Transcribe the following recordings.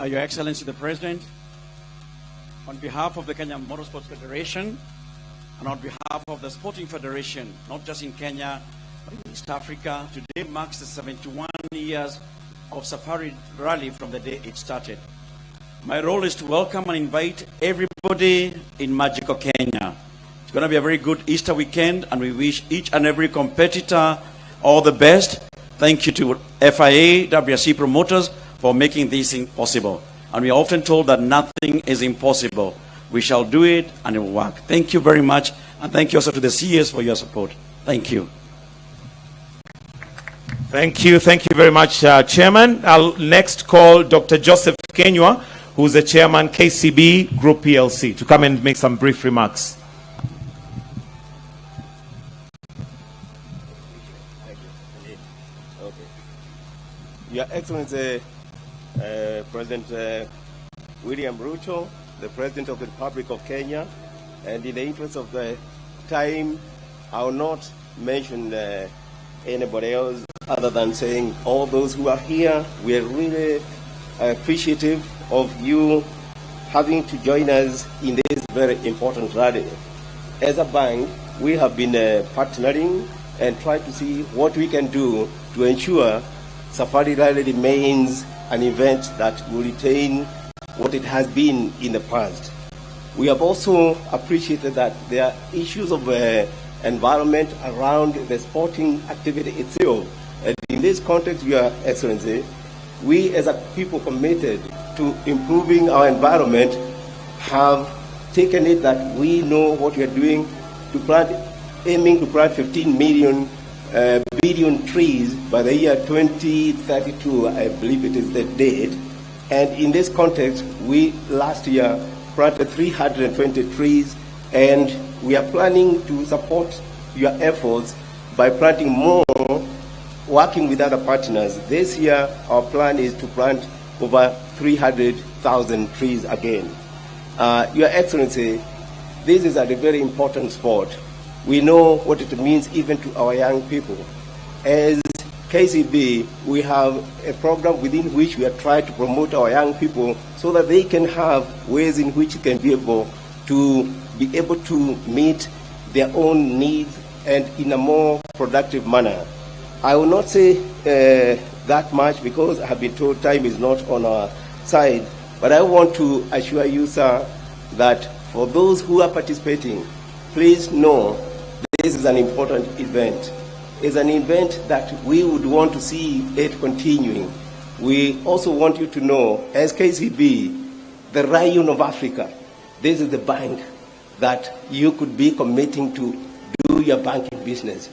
Your Excellency the President, on behalf of the Kenya Motorsport Federation and on behalf of the Sporting Federation, not just in Kenya, but in East Africa, today marks the 71 years of Safari Rally from the day it started. My role is to welcome and invite everybody in magical Kenya. It's going to be a very good Easter weekend, and we wish each and every competitor all the best. Thank you to FIA, WRC promoters for making this thing possible. And we are often told that nothing is impossible. We shall do it and it will work. Thank you very much. And thank you also to the CES for your support. Thank you. Thank you very much, Chairman. I'll next call Dr. Joseph Kenywa, who's the Chairman, KCB Group PLC, to come and make some brief remarks. Your Excellency, President William Ruto, the President of the Republic of Kenya, and in the interest of the time, I will not mention anybody else other than saying all those who are here, we are really appreciative of you having to join us in this very important rally. As a bank, we have been partnering and trying to see what we can do to ensure Safari Rally remains an event that will retain what it has been in the past. We have also appreciated that there are issues of environment around the sporting activity itself. And in this context, Your Excellency, we as a people committed to improving our environment have taken it that we know what we are doing to plant, aiming to plant 15 billion trees by the year 2032, I believe it is the date. And in this context, we last year planted 320 trees, and we are planning to support your efforts by planting more, working with other partners. This year, our plan is to plant over 300,000 trees again. Your Excellency, this is a very important sport. We know what it means even to our young people. As KCB, we have a program within which we are trying to promote our young people so that they can have ways in which they can be able to meet their own needs and in a more productive manner. I will not say that much because I have been told time is not on our side, but I want to assure you, sir, that for those who are participating, please know this is an important event. It's an event that we would want to see it continuing. We also want you to know, as KCB, the Rayon of Africa, this is the bank that you could be committing to do your banking business.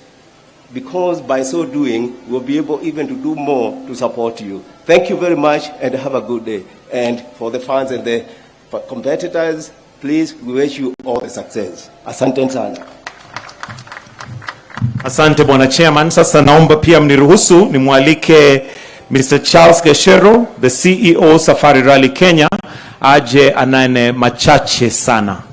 Because by so doing, we'll be able even to do more to support you. Thank you very much and have a good day. And for the fans and the competitors, please, we wish you all the success. Asante sana. Asante Bwana Chairman. Sasa naomba pia mniruhusu nimwalike Mr. Charles Geshero, the CEO Safari Rally Kenya, aje anane machache sana.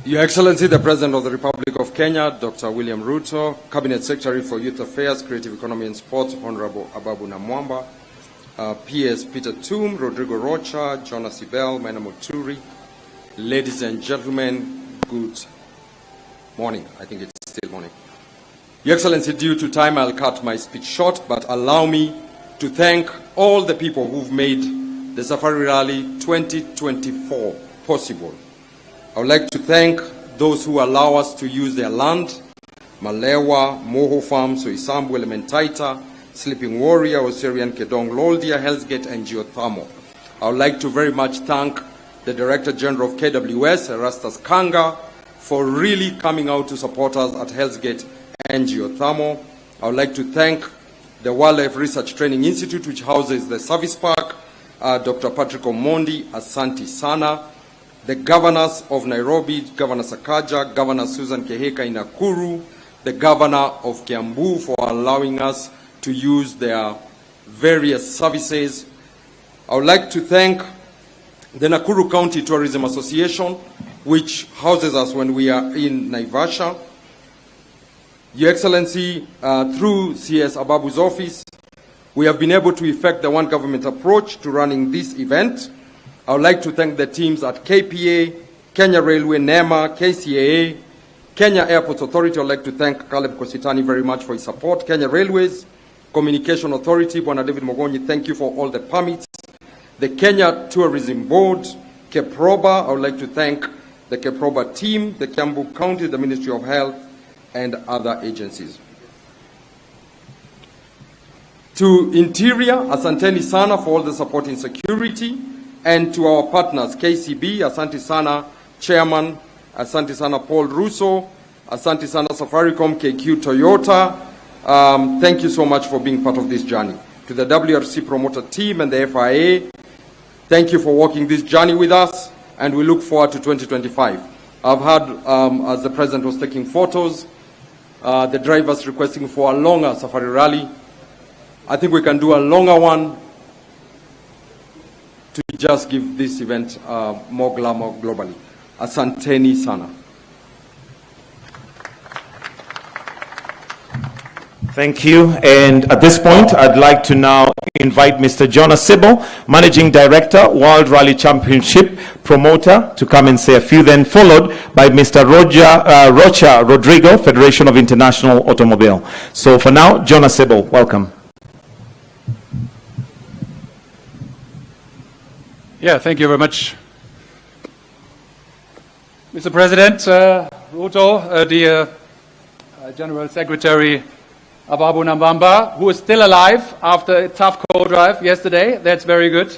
Your Excellency, the President of the Republic of Kenya, Dr. William Ruto, Cabinet Secretary for Youth Affairs, Creative Economy and Sports, Honorable AJAABU Namwamba, PS Peter Toom, Rodrigo Rocha, Jonas Ibel, Maina Muturi, ladies and gentlemen, good morning. I think it's still morning. Your Excellency, due to time, I'll cut my speech short, but allow me to thank all the people who've made the Safari Rally 2024 possible. I would like to thank those who allow us to use their land, Malewa, Moho Farm, Soisambu, Elementaita, Sleeping Warrior, Osirian, Kedong, Loldia, Hell's Gate, and Geothermal. I would like to very much thank the Director General of KWS, Erastus Kanga, for really coming out to support us at Hell's Gate and Geothermal. I would like to thank the Wildlife Research Training Institute, which houses the Service Park, Dr. Patrick Omondi, Asante Sana, the governors of Nairobi, Governor Sakaja, Governor Susan Keheka in Nakuru, the Governor of Kiambu for allowing us to use their various services. I would like to thank the Nakuru County Tourism Association, which houses us when we are in Naivasha. Your Excellency, through CS AJAABU's office, we have been able to effect the one government approach to running this event. I would like to thank the teams at KPA, Kenya Railway, NEMA, KCAA, Kenya Airports Authority. I would like to thank Caleb Kositani very much for his support. Kenya Railways, Communication Authority, Bwana David Mogonyi, thank you for all the permits. The Kenya Tourism Board, KEPROBA, I would like to thank the KEPROBA team, the Kiambu County, the Ministry of Health, and other agencies. To Interior, asanteni sana for all the support in security, and to our partners, KCB, asante sana, Chairman, asante sana Paul Russo, asante sana Safaricom, KQ Toyota, thank you so much for being part of this journey. To the WRC promoter team and the FIA, thank you for walking this journey with us, and we look forward to 2025. I've heard, as the President was taking photos, the drivers requesting for a longer safari rally. I think we can do a longer one to just give this event more glamour globally. Asanteni sana. Thank you. And at this point, I'd like to now invite Mr. Jonas Sybil, Managing Director, World Rally Championship Promoter, to come and say a few, then followed by Mr. Rocha Rodrigo, Federation of International Automobile. So for now, Jonas Sybil, welcome. Yeah, thank you very much. Mr. President, Ruto, dear General Secretary AJAABU Nambamba, who is still alive after a tough co-drive yesterday. That's very good.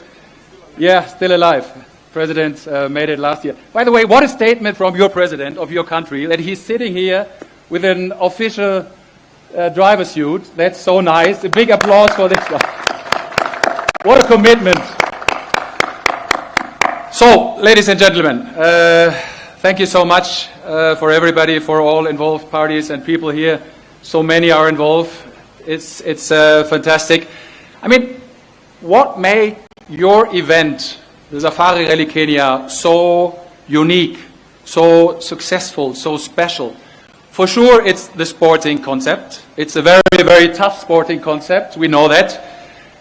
Yeah, still alive. President made it last year. By the way, what a statement from your president of your country, that he's sitting here with an official driver suit. That's so nice. A big applause for this one. What a commitment. So, ladies and gentlemen, thank you so much for everybody, for all involved parties and people here. So many are involved. It's fantastic. I mean, what made your event, the Safari Rally Kenya, so unique, so successful, so special? For sure, it's the sporting concept. It's a very, very tough sporting concept. We know that.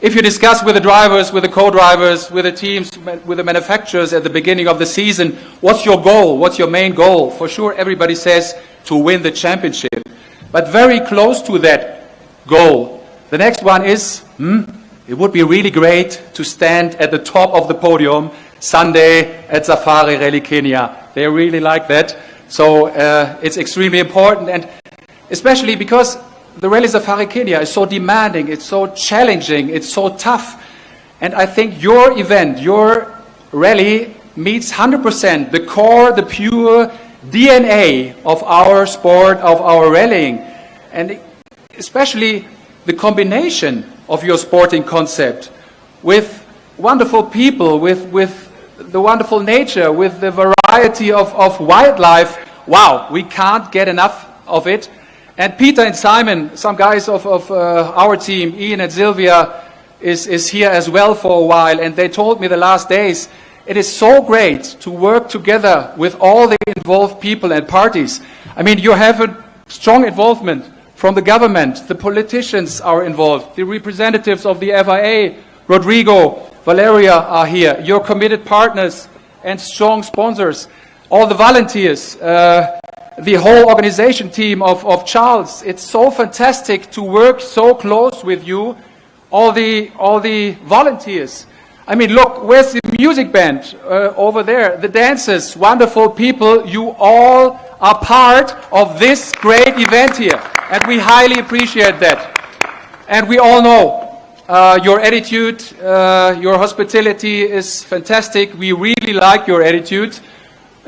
If you discuss with the drivers, with the co-drivers, with the teams, with the manufacturers at the beginning of the season, what's your goal? What's your main goal? For sure, everybody says to win the championship. But very close to that goal, the next one is, it would be really great to stand at the top of the podium Sunday at Safari Rally Kenya. They really like that. So it's extremely important, and especially because the Rally Safari Kenya is so demanding, it's so challenging, it's so tough. And I think your event, your rally meets 100% the core, the pure DNA of our sport, of our rallying. And especially the combination of your sporting concept with wonderful people, with the wonderful nature, with the variety of wildlife. Wow, we can't get enough of it. And Peter and Simon, some guys of our team, Ian and Sylvia, is here as well for a while, and they told me the last days, it is so great to work together with all the involved people and parties. I mean, you have a strong involvement from the government, the politicians are involved, the representatives of the FIA, Rodrigo, Valeria are here, your committed partners and strong sponsors, all the volunteers, the whole organization team of Charles. It's so fantastic to work so close with you, all the volunteers. I mean, look, where's the music band over there? The dancers, wonderful people. You all are part of this great event here, and we highly appreciate that. And we all know your attitude, your hospitality is fantastic. We really like your attitude.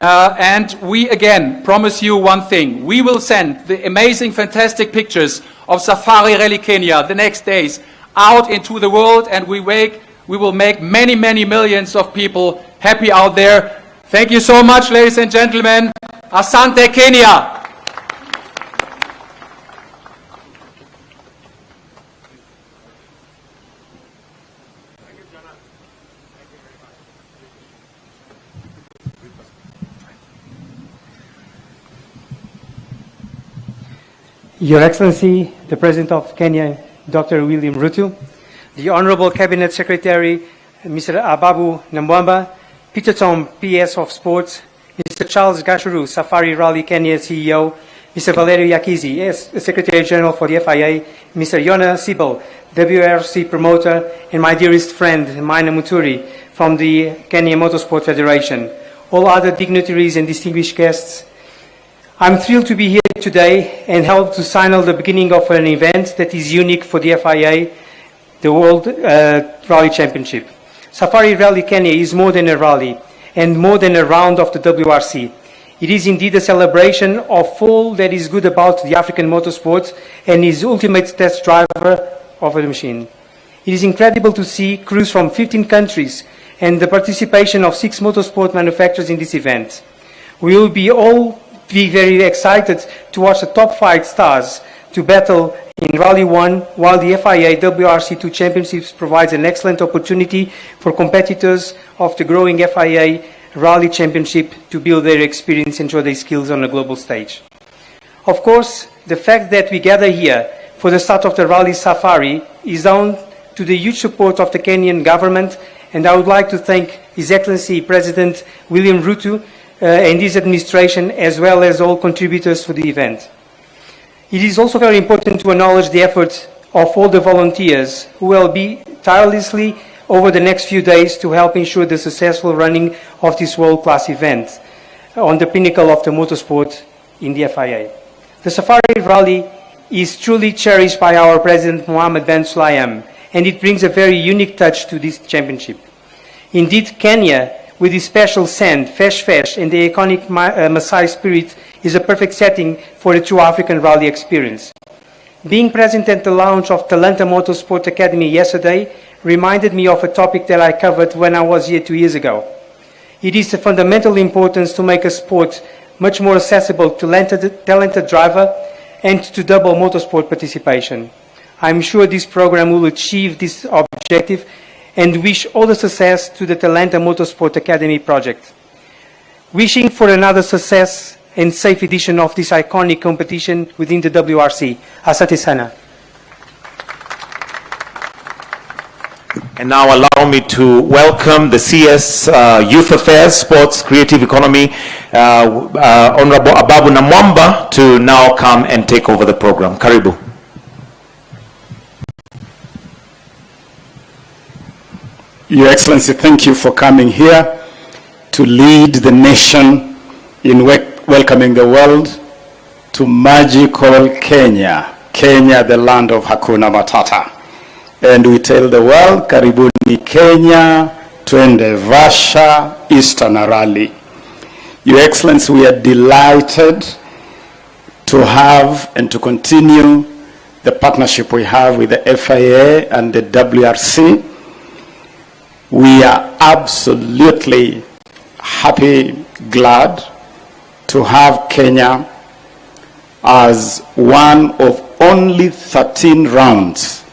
And we again promise you one thing. We will send the amazing, fantastic pictures of Safari Rally Kenya the next days out into the world, and we will make many, many millions of people happy out there. Thank you so much, ladies and gentlemen. Asante Kenya. Your Excellency, the President of Kenya, Dr. William Ruto, the Honorable Cabinet Secretary, Mr. AJAABU Namwamba, Peter Tom, PS of Sports, Mr. Charles Gashuru, Safari Rally Kenya CEO, Mr. Valerio Yakizi, Secretary General for the FIA, Mr. Yona Sibel, WRC promoter, and my dearest friend, Maina Muturi, from the Kenya Motorsport Federation, all other dignitaries and distinguished guests. I'm thrilled to be here today and help to signal the beginning of an event that is unique for the FIA, the World Rally Championship. Safari Rally Kenya is more than a rally and more than a round of the WRC. It is indeed a celebration of all that is good about the African motorsport and his ultimate test driver of the machine. It is incredible to see crews from 15 countries and the participation of 6 motorsport manufacturers in this event. We will all be very excited to watch the top 5 stars to battle in Rally 1, while the FIA WRC2 Championships provides an excellent opportunity for competitors of the growing FIA Rally Championship to build their experience and show their skills on a global stage. Of course, the fact that we gather here for the start of the Rally Safari is down to the huge support of the Kenyan government, and I would like to thank His Excellency President William Ruto and his administration, as well as all contributors for the event. It is also very important to acknowledge the efforts of all the volunteers who will be tirelessly over the next few days to help ensure the successful running of this world-class event on the pinnacle of the motorsport in the FIA. The Safari Rally is truly cherished by our President Mohammed bin Sulayem, and it brings a very unique touch to this championship. Indeed, Kenya, with its special sand, Fesh and the iconic Maasai spirit, is a perfect setting for a true African rally experience. Being present at the launch of Talanta Motorsport Academy yesterday reminded me of a topic that I covered when I was here 2 years ago. It is of fundamental importance to make a sport much more accessible to talented driver and to double motorsport participation. I'm sure this program will achieve this objective and wish all the success to the Talanta Motorsport Academy project. Wishing for another success and safe edition of this iconic competition within the WRC. Asante sana. And now allow me to welcome the CS Youth Affairs, Sports, Creative Economy, Honorable AJAABU Namwamba, to now come and take over the program. Karibu. Your Excellency, thank you for coming here to lead the nation in welcoming the world to magical Kenya, Kenya, the land of Hakuna Matata. And we tell the world, karibuni Kenya, twende Vasha, Eastern Rally. Your Excellency, we are delighted to have and to continue the partnership we have with the FIA and the WRC. We are absolutely happy, glad to have Kenya as one of only 13 rounds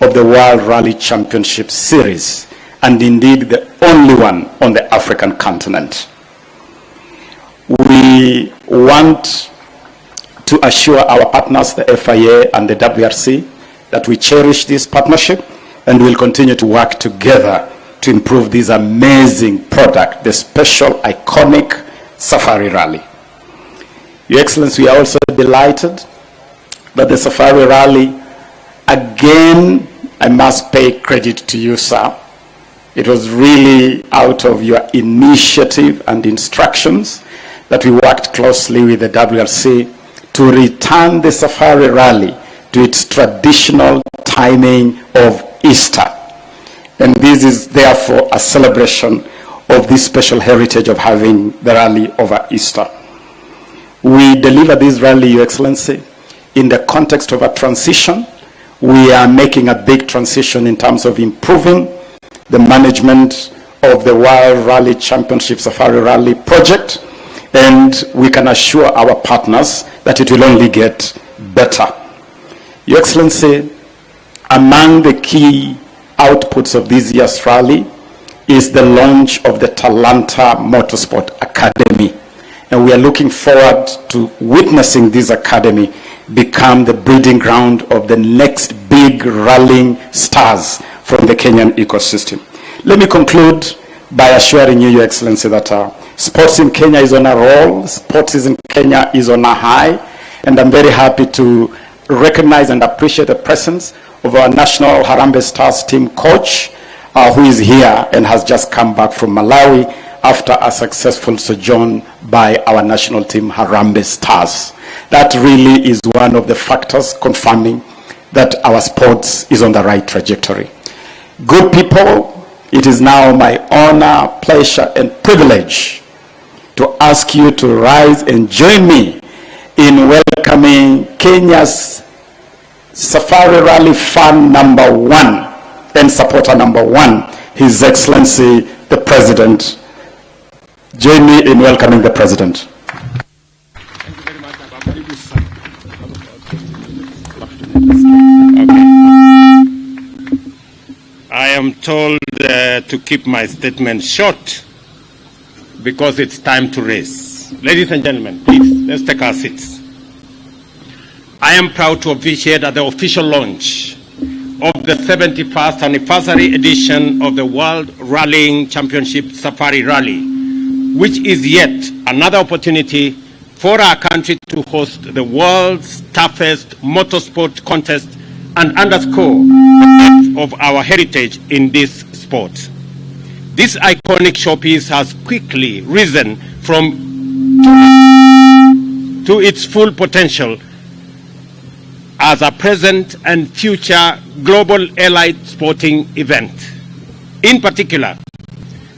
of the World Rally Championship Series, and indeed the only one on the African continent. We want to assure our partners, the FIA and the WRC, that we cherish this partnership and will continue to work together to improve this amazing product, the special, iconic Safari Rally. Your Excellency, we are also delighted that the Safari Rally, again, I must pay credit to you, sir. It was really out of your initiative and instructions that we worked closely with the WRC to return the Safari Rally to its traditional timing of Easter. And this is therefore a celebration of this special heritage of having the rally over Easter. We deliver this rally, Your Excellency, in the context of a transition. We are making a big transition in terms of improving the management of the World Rally Championship Safari Rally project, and we can assure our partners that it will only get better. Your Excellency, among the key outputs of this year's rally is the launch of the Talanta Motorsport Academy. And we are looking forward to witnessing this academy become the breeding ground of the next big rallying stars from the Kenyan ecosystem. Let me conclude by assuring you, Your Excellency, that sports in Kenya is on a roll, sports in Kenya is on a high, and I'm very happy to recognize and appreciate the presence of our National Harambee Stars team coach, who is here and has just come back from Malawi after a successful sojourn by our national team, Harambee Stars. That really is one of the factors confirming that our sports is on the right trajectory. Good people, it is now my honor, pleasure, and privilege to ask you to rise and join me in welcoming Kenya's Safari Rally fan number 1 and supporter number 1, His Excellency the President. Join me in welcoming the President. Thank you very much. Okay. I am told to keep my statement short because it's time to race. Ladies and gentlemen, please, let's take our seats. I am proud to officiate at the official launch of the 71st anniversary edition of the World Rallying Championship Safari Rally, which is yet another opportunity for our country to host the world's toughest motorsport contest and underscore of our heritage in this sport. This iconic showpiece has quickly risen to its full potential as a present and future global allied sporting event. In particular,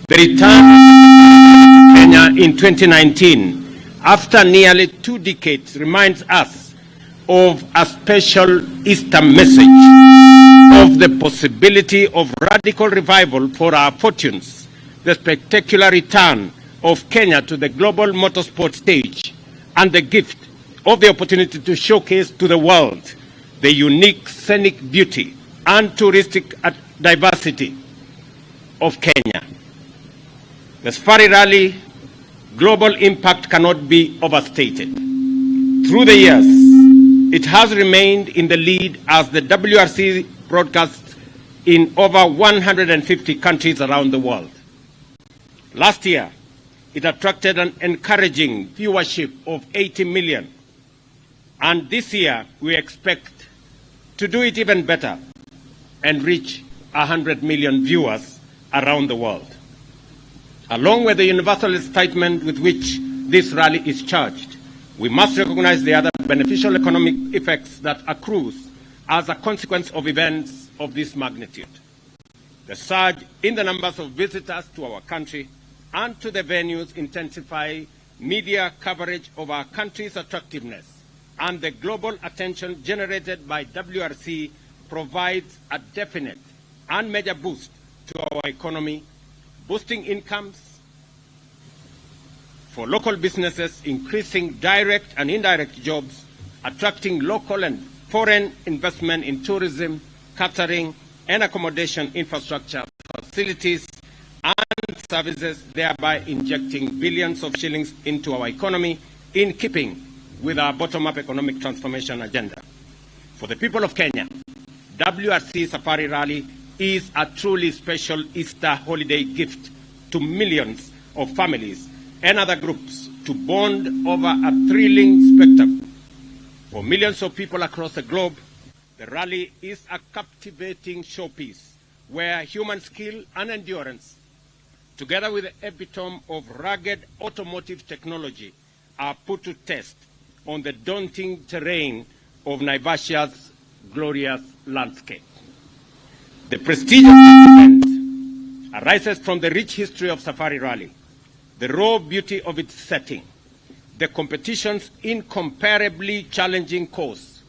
the return to Kenya in 2019, after nearly 2 decades, reminds us of a special Easter message of the possibility of radical revival for our fortunes, the spectacular return of Kenya to the global motorsport stage, and the gift of the opportunity to showcase to the world the unique scenic beauty and touristic diversity of Kenya. The Safari Rally global impact cannot be overstated. Through the years, it has remained in the lead as the WRC broadcasts in over 150 countries around the world. Last year, it attracted an encouraging viewership of 80 million. And this year, we expect to do it even better and reach 100 million viewers around the world. Along with the universal excitement with which this rally is charged, we must recognize the other beneficial economic effects that accrues as a consequence of events of this magnitude. The surge in the numbers of visitors to our country and to the venues intensify media coverage of our country's attractiveness, and the global attention generated by WRC provides a definite and major boost to our economy, boosting incomes for local businesses, increasing direct and indirect jobs, attracting local and foreign investment in tourism, catering, and accommodation infrastructure, facilities, and services, thereby injecting billions of shillings into our economy in keeping with our bottom-up economic transformation agenda. For the people of Kenya, WRC Safari Rally is a truly special Easter holiday gift to millions of families and other groups to bond over a thrilling spectacle. For millions of people across the globe, the rally is a captivating showpiece where human skill and endurance, together with the epitome of rugged automotive technology, are put to test on the daunting terrain of Naivasha's glorious landscape. The prestige of this event arises from the rich history of Safari Rally, the raw beauty of its setting, the competition's incomparably challenging course,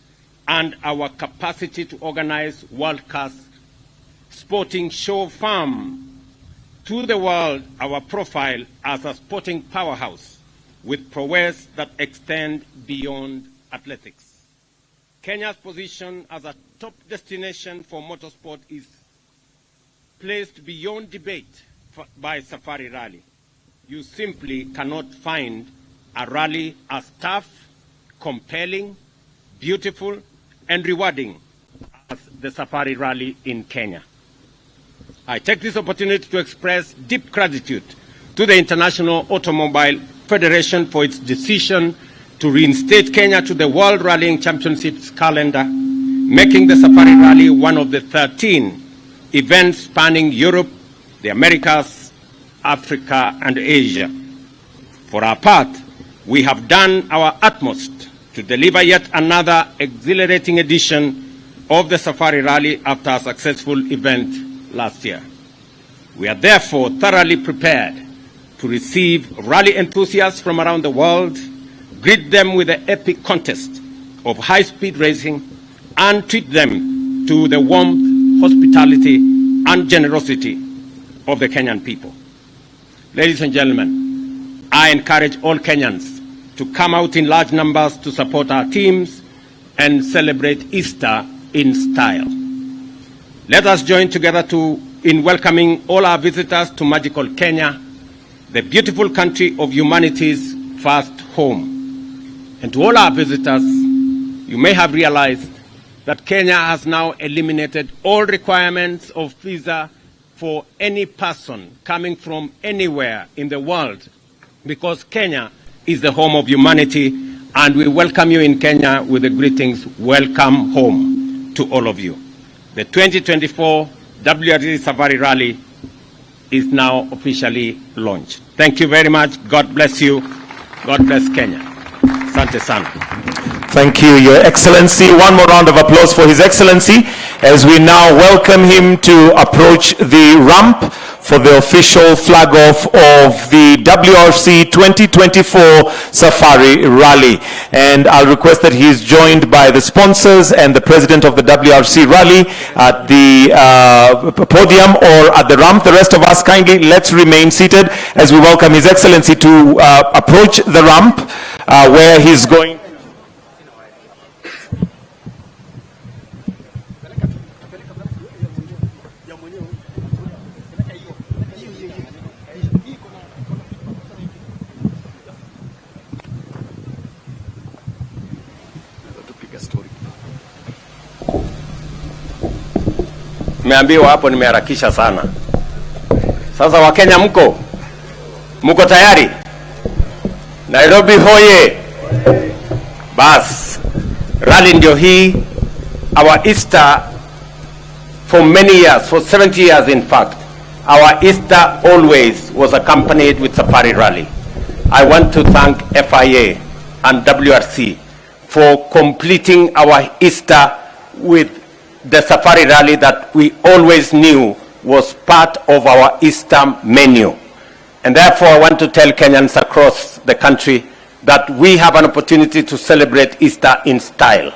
and our capacity to organize world-class sporting show farm to the world our profile as a sporting powerhouse with prowess that extend beyond athletics. Kenya's position as a top destination for motorsport is placed beyond debate by Safari Rally. You simply cannot find a rally as tough, compelling, beautiful, and rewarding as the Safari Rally in Kenya. I take this opportunity to express deep gratitude to the International Automobile Federation for its decision to reinstate Kenya to the World Rallying Championships calendar, making the Safari Rally one of the 13 events spanning Europe, the Americas, Africa, and Asia. For our part, we have done our utmost to deliver yet another exhilarating edition of the Safari Rally after a successful event last year. We are therefore thoroughly prepared to receive rally enthusiasts from around the world, greet them with the epic contest of high-speed racing, and treat them to the warmth, hospitality, and generosity of the Kenyan people. Ladies and gentlemen, I encourage all Kenyans to come out in large numbers to support our teams and celebrate Easter in style. Let us join together in welcoming all our visitors to magical Kenya, the beautiful country of humanity's first home. And to all our visitors, you may have realized that Kenya has now eliminated all requirements of visa for any person coming from anywhere in the world, because Kenya is the home of humanity, and we welcome you in Kenya with the greetings, welcome home to all of you. The 2024 WRC Safari Rally is now officially launched. Thank you very much. God bless you. God bless Kenya. Asante sana. Thank you, Your Excellency. One more round of applause for His Excellency as we now welcome him to approach the ramp for the official flag off of the WRC 2024 Safari Rally. And I'll request that he is joined by the sponsors and the president of the WRC Rally at the podium or at the ramp. The rest of us, kindly let's remain seated as we welcome His Excellency to approach the ramp where he's going. Nimeambiwa hapo nimeharakisha sana. Sasa Wakenya mko tayari? Nairobi hoye. Bas, rally ndio hii. Our Easter for many years, for 70 years in fact, our Easter always was accompanied with Safari Rally. I want to thank FIA and WRC for completing our Easter with the Safari Rally that we always knew was part of our Easter menu. And therefore I want to tell Kenyans across the country that we have an opportunity to celebrate Easter in style.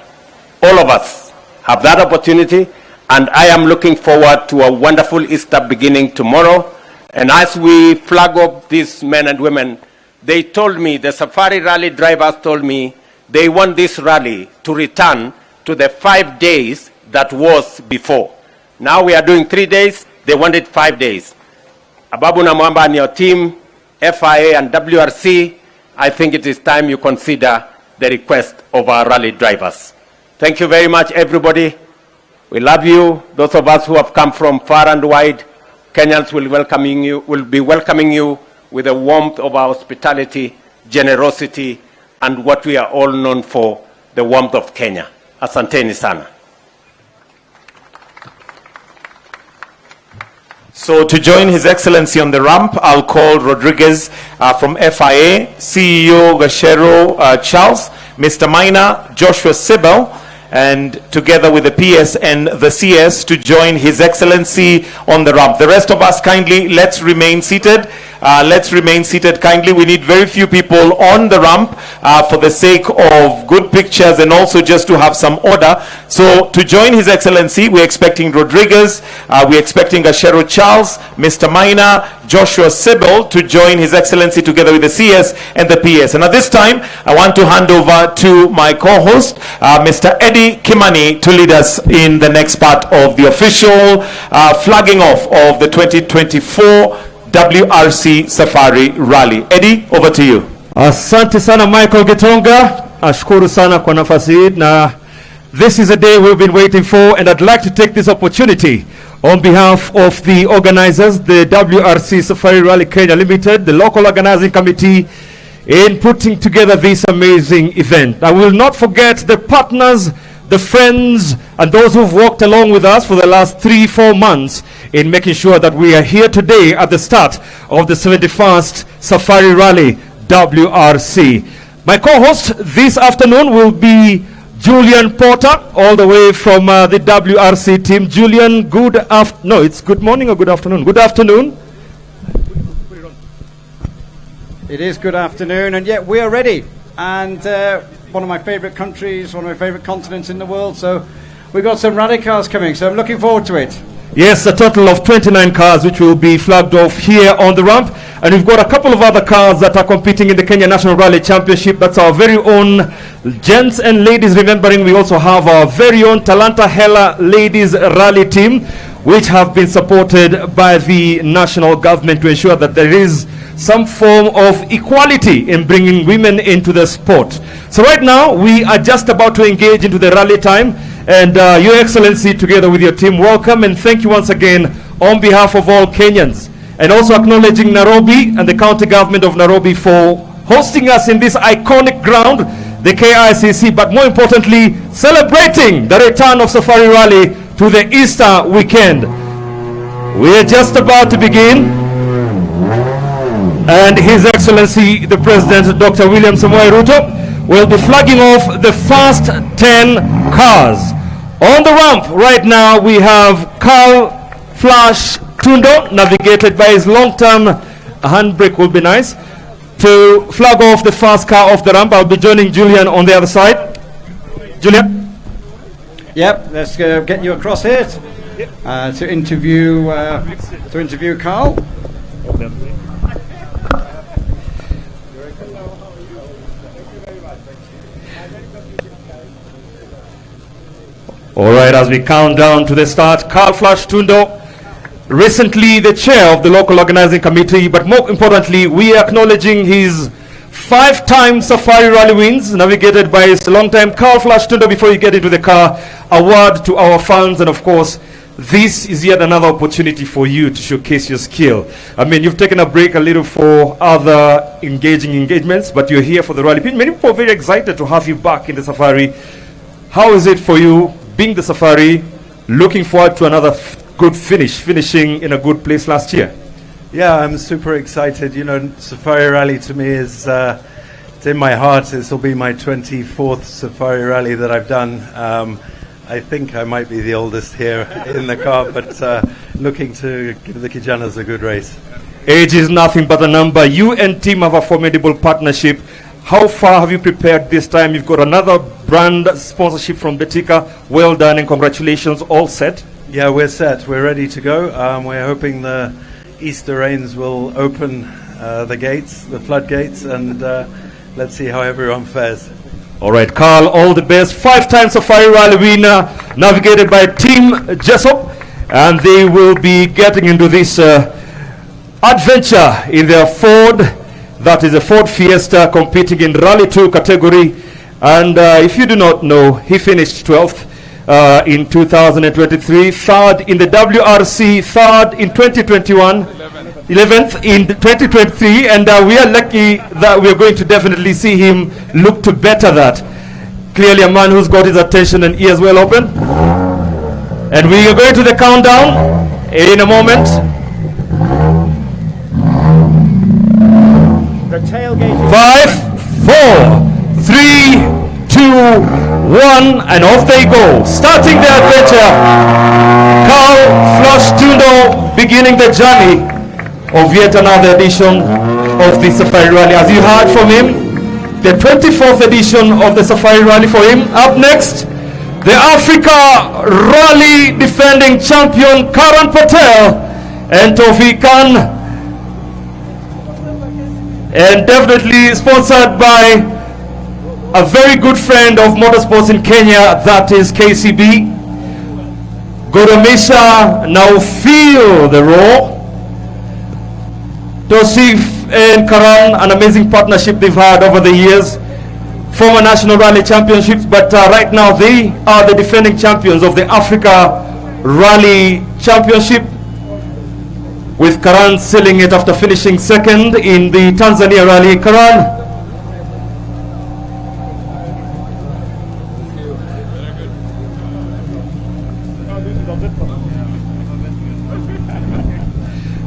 All of us have that opportunity, and I am looking forward to a wonderful Easter beginning tomorrow. And as we flag up these men and women, they told me, the Safari Rally drivers told me, they want this rally to return to the 5 days that was before. Now we are doing 3 days, they wanted 5 days. AJAABU na Mwamba and your team, FIA and WRC, I think it is time you consider the request of our rally drivers. Thank you very much, everybody. We love you. Those of us who have come from far and wide, Kenyans will be welcoming you with the warmth of our hospitality, generosity, and what we are all known for, the warmth of Kenya. Asanteni sana. So to join His Excellency on the ramp, I'll call Rodriguez from FIA, CEO Gashero Charles, Mr. Maina, Joshua Sibel, and together with the PS and the CS to join His Excellency on the ramp. The rest of us, kindly, let's remain seated. Let's remain seated kindly. We need very few people on the ramp for the sake of good pictures and also just to have some order. So to join His Excellency, we're expecting Rodriguez, we're expecting Gashero Charles, Mr. Maina, Joshua Sibel to join His Excellency together with the CS and the PS. And at this time, I want to hand over to my co-host, Mr. Eddie Kimani, to lead us in the next part of the official flagging off of the 2024 WRC Safari Rally. Eddie, over to you. Asante sana Michael Gitonga. ashukuru sana kwa nafasi hii, na this is a day we've been waiting for, and I'd like to take this opportunity on behalf of the organizers, the WRC Safari Rally Kenya Limited, the local organizing committee, in putting together this amazing event. I will not forget the partners, the friends, and those who've walked along with us for the last 3-4 months in making sure that we are here today at the start of the 71st Safari Rally WRC. My co-host this afternoon will be Julian Porter, all the way from the WRC team. Julian, it's good morning or good afternoon? Good afternoon. It is good afternoon, and yet we are ready. And one of my favourite countries, one of my favourite continents in the world. So we've got some rally cars coming, so I'm looking forward to it. Yes, a total of 29 cars which will be flagged off here on the ramp. And we've got a couple of other cars that are competing in the Kenya National Rally Championship. That's our very own gents and ladies. Remembering we also have our very own Talanta Hela Ladies Rally Team, which have been supported by the national government to ensure that there is some form of equality in bringing women into the sport. So right now we are just about to engage into the rally time, and Your Excellency, together with your team, welcome and thank you once again on behalf of all Kenyans, and also acknowledging Nairobi and the county government of Nairobi for hosting us in this iconic ground, the KICC, but more importantly celebrating the return of Safari Rally to the Easter weekend. We are just about to begin, and His Excellency the President, Dr. William Samoei Ruto, will be flagging off the first 10 cars. On the ramp right now we have Carl Flash Tundo, navigated by his long-term handbrake will be nice, to flag off the first car off the ramp. I'll be joining Julian on the other side. Julian? Yep, let's get you across here to interview Carl. All right, as we count down to the start, Carl Flash Tundo, recently the chair of the local organizing committee, but more importantly, we are acknowledging his 5-time Safari Rally wins, navigated by his long-time Carl Flash Tundo. Before you get into the car, a word to our fans, and of course, this is yet another opportunity for you to showcase your skill. I mean, you've taken a break a little for other engagements, but you're here for the rally. Many people are very excited to have you back in the Safari. How is it for you being the Safari, looking forward to another good finishing in a good place last year? Yeah, I'm super excited. You know, Safari Rally to me is it's in my heart. This will be my 24th Safari Rally that I've done. I think I might be the oldest here in the car, but looking to give the Kijanas a good race. Age is nothing but a number. You and team have a formidable partnership. How far have you prepared this time? You've got another brand sponsorship from Betika. Well done and congratulations. All set? Yeah, we're set. We're ready to go. We're hoping the Easter rains will open the gates, the floodgates, and let's see how everyone fares. All right, Carl, all the best. 5-time Safari Rally winner, navigated by Team Jessup, and they will be getting into this adventure in their Ford. That is a Ford Fiesta, competing in Rally 2 category. And if you do not know, he finished 12th in 2023, 3rd in the WRC, 3rd in 2021, 11th in 2023, and we are lucky that we are going to definitely see him look to better that. Clearly a man who's got his attention and ears well open. And we are going to the countdown in a moment. The tailgate. 5, 4, 3, 2, 1, and off they go. Starting the adventure, Carl Flash Tundo beginning the journey of yet another edition of the Safari Rally. As you heard from him, the 24th edition of the Safari Rally for him. Up next, the Africa Rally defending champion Karan Patel and Tawfiq Khan, and definitely sponsored by a very good friend of motorsports in Kenya, that is KCB. Goramisha, now feel the roar. Tosif and Karan, an amazing partnership they've had over the years. former National Rally Championships, but right now they are the defending champions of the Africa Rally Championship, with Karan sealing it after finishing second in the Tanzania Rally.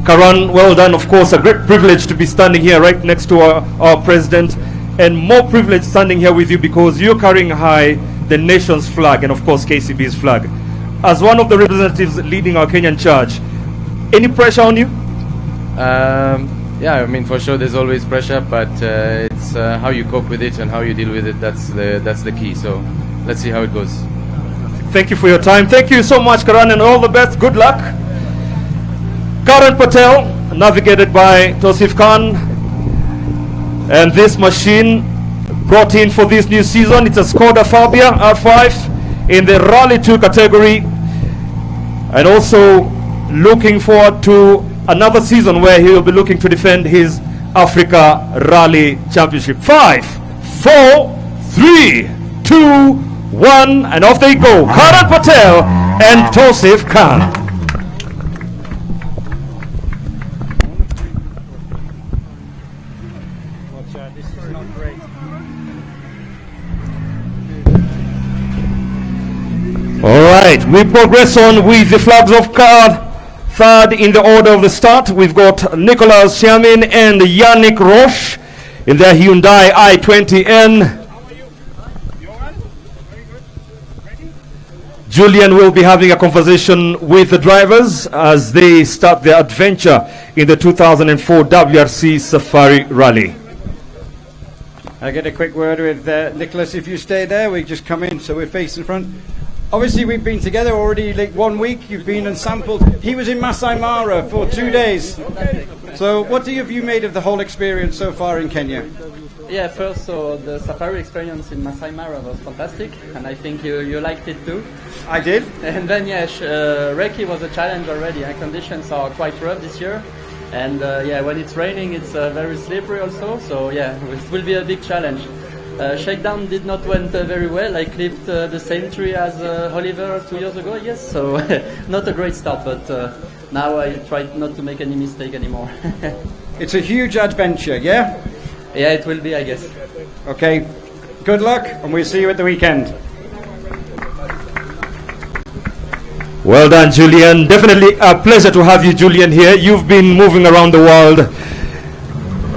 Karan, well done. Of course, a great privilege to be standing here right next to our president, and more privilege standing here with you because you're carrying high the nation's flag and of course KCB's flag. As one of the representatives leading our Kenyan charge, any pressure on you? Yeah, I mean, for sure there's always pressure, but it's how you cope with it and how you deal with it. That's the key. So let's see how it goes. Thank you for your time. Thank you so much, Karan, and all the best. Good luck. Karan Patel, navigated by Tosif Khan, and this machine brought in for this new season, it's a Skoda Fabia R5 in the Rally 2 category, and also looking forward to another season where he will be looking to defend his Africa Rally Championship. 5, 4, 3, 2, 1, and off they go. Karan Patel and Tosif Khan. All right, we progress on with the flags of card. Third in the order of the start, we've got Nicolas Xiamin and Yannick Roche in their Hyundai i20N. Julian will be having a conversation with the drivers as they start their adventure in the 2004 WRC Safari Rally. I get a quick word with Nicholas. If you stay there, we just come in, so we're facing front. Obviously, we've been together already like 1 week. You've been and sampled. He was in Masai Mara for 2 days. So what have you made of the whole experience so far in Kenya? Yeah, first, so the safari experience in Masai Mara was fantastic, and I think you liked it too. I did. And then, yeah, Recce was a challenge already. Conditions are quite rough this year. And yeah, when it's raining, it's very slippery also. So yeah, it will be a big challenge. Shakedown did not went very well. I clipped the same tree as Oliver 2 years ago, yes. So not a great start, but now I try not to make any mistake anymore. It's a huge adventure, yeah? Yeah, it will be, I guess. Okay, good luck, and we'll see you at the weekend. Well done, Julian. Definitely a pleasure to have you, Julian, here. You've been moving around the world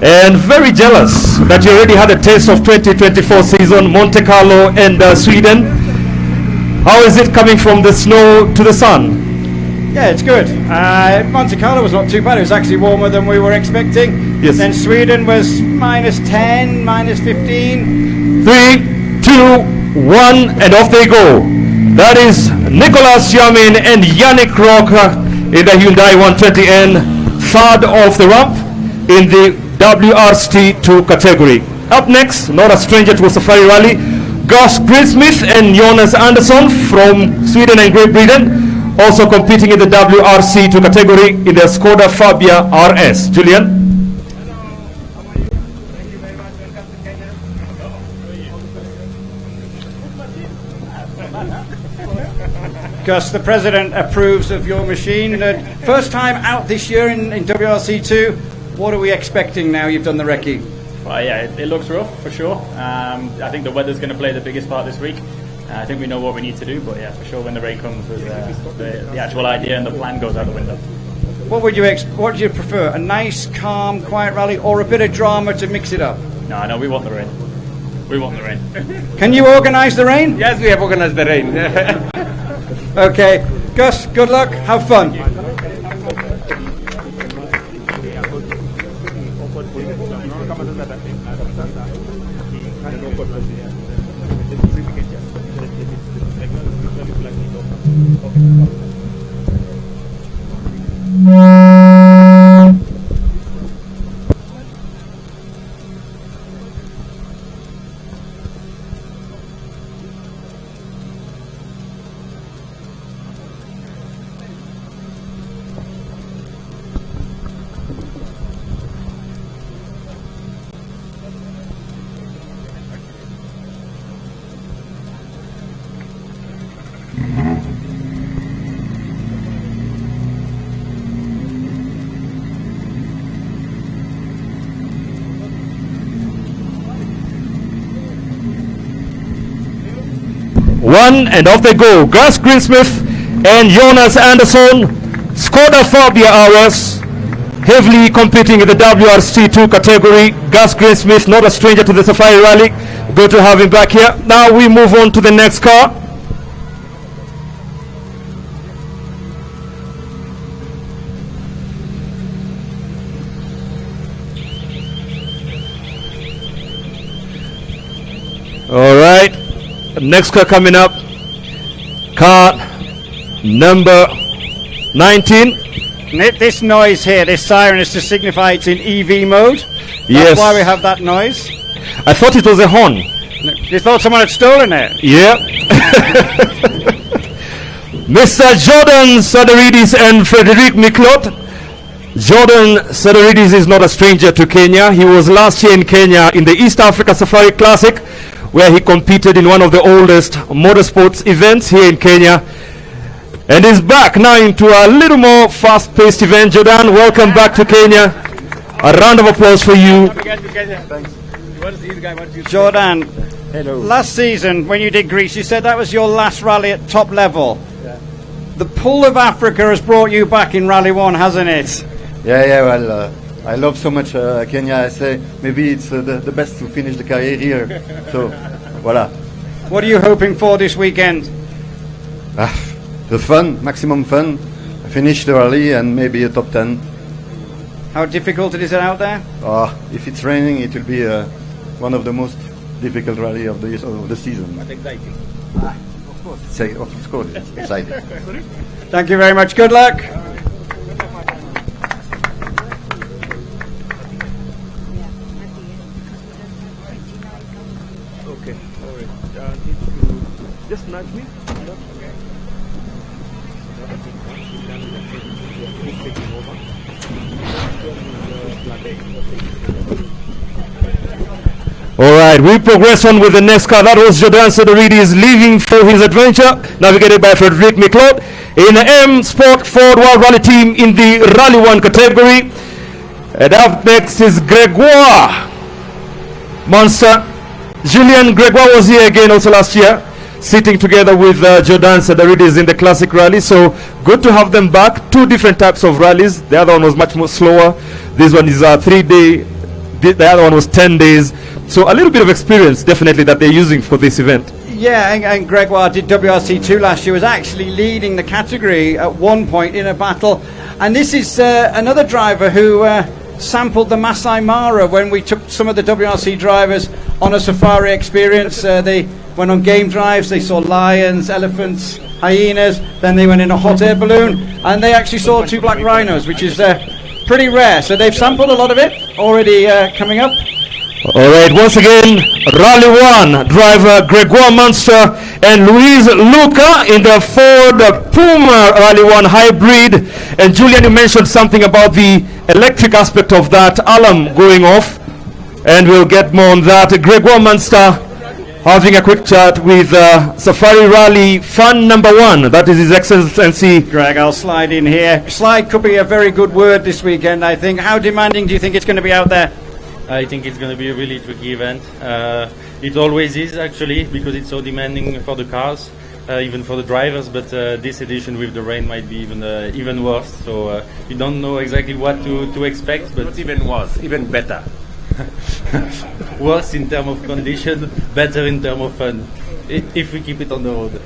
and very jealous that you already had a taste of 2024 season, Monte Carlo and Sweden. How is it coming from the snow to the sun? Yeah, it's good. Monte Carlo was not too bad. It was actually warmer than we were expecting. Yes. Then Sweden was -10, -15. 3, 2, 1, and off they go. That is Nicolas Xiamin and Yannick Roche in the Hyundai 120N, third off the ramp in the WRC2 category. Up next, not a stranger to a Safari Rally, Gus Greensmith and Jonas Andersson from Sweden and Great Britain, also competing in the WRC2 category in the Skoda Fabia RS. Julian? Gus, the president approves of your machine. First time out this year in WRC2. What are we expecting now you've done the recce? Well, yeah, it looks rough for sure. I think the weather's going to play the biggest part this week. I think we know what we need to do, but yeah, for sure when the rain comes, the actual idea and the plan goes out the window. What would you prefer? A nice, calm, quiet rally, or a bit of drama to mix it up? No, we want the rain. We want the rain. Can you organise the rain? Yes, we have organised the rain. Okay, Gus, good luck, have fun. 1, and off they go. Gus Greensmith and Jonas Anderson, Skoda Fabia RS, heavily competing in the WRC2 category. Gus Greensmith, not a stranger to the Safari Rally. Good to have him back here. Now we move on to the next car. All right, next car coming up, car number 19. This noise here, this siren, is to signify it's in EV mode. That's Yes. why we have that noise. I thought it was a horn. You thought someone had stolen it? Yeah. Mr. Jordan Sadaridis and Frederic Miklot. Jordan Sadaridis is not a stranger to Kenya. He was last year in Kenya in the East Africa Safari Classic, where he competed in one of the oldest motorsports events here in Kenya. And is back now into a little more fast-paced event. Jordan, welcome back to Kenya. A round of applause for you. Jordan, hello. Last season when you did Greece, you said that was your last rally at top level. Yeah. The pull of Africa has brought you back in Rally 1, hasn't it? Yeah, well, I love so much Kenya. I say maybe it's the best to finish the career here. So, voila. What are you hoping for this weekend? The fun, maximum fun. Finish the rally and maybe a top 10. How difficult is it out there? If it's raining, it will be one of the most difficult rally of the season. But exciting. Of course, it's exciting. Thank you very much. Good luck. Okay, all right. Just nudge me. All right, we progress on with the next car. That was Jordan Sadaridis leaving for his adventure, navigated by Frederic Miklot in the M Sport Ford World Rally team in the Rally 1 category. And up next is Gregoire Monster. Julien Gregoire was here again also last year, sitting together with Jordan Sadaridis in the classic rally. So good to have them back. Two different types of rallies. The other one was much more slower. This one is a 3-day. The other one was 10 days. So a little bit of experience, definitely, that they're using for this event. Yeah, and Gregoire did WRC2 last year, was actually leading the category at one point in a battle. And this is another driver who sampled the Masai Mara when we took some of the WRC drivers on a safari experience. They went on game drives, they saw lions, elephants, hyenas, then they went in a hot air balloon, and they actually saw 2 black rhinos, which is pretty rare. So they've sampled a lot of it already coming up. All right, once again, Rally 1 driver Gregoire Monster and Luis Luca in the Ford Puma Rally 1 hybrid. And Julian, you mentioned something about the electric aspect of that alarm going off, and we'll get more on that. Gregoire Monster having a quick chat with Safari Rally fan number 1. That is His Excellency. Greg, I'll slide in here. Slide could be a very good word this weekend, I think. How demanding do you think it's going to be out there? I think it's going to be a really tricky event. It always is, actually, because it's so demanding for the cars, even for the drivers. But this edition with the rain might be even worse. So we don't know exactly what to expect. But not even worse, even better. Worse in terms of condition, better in terms of fun, if we keep it on the road.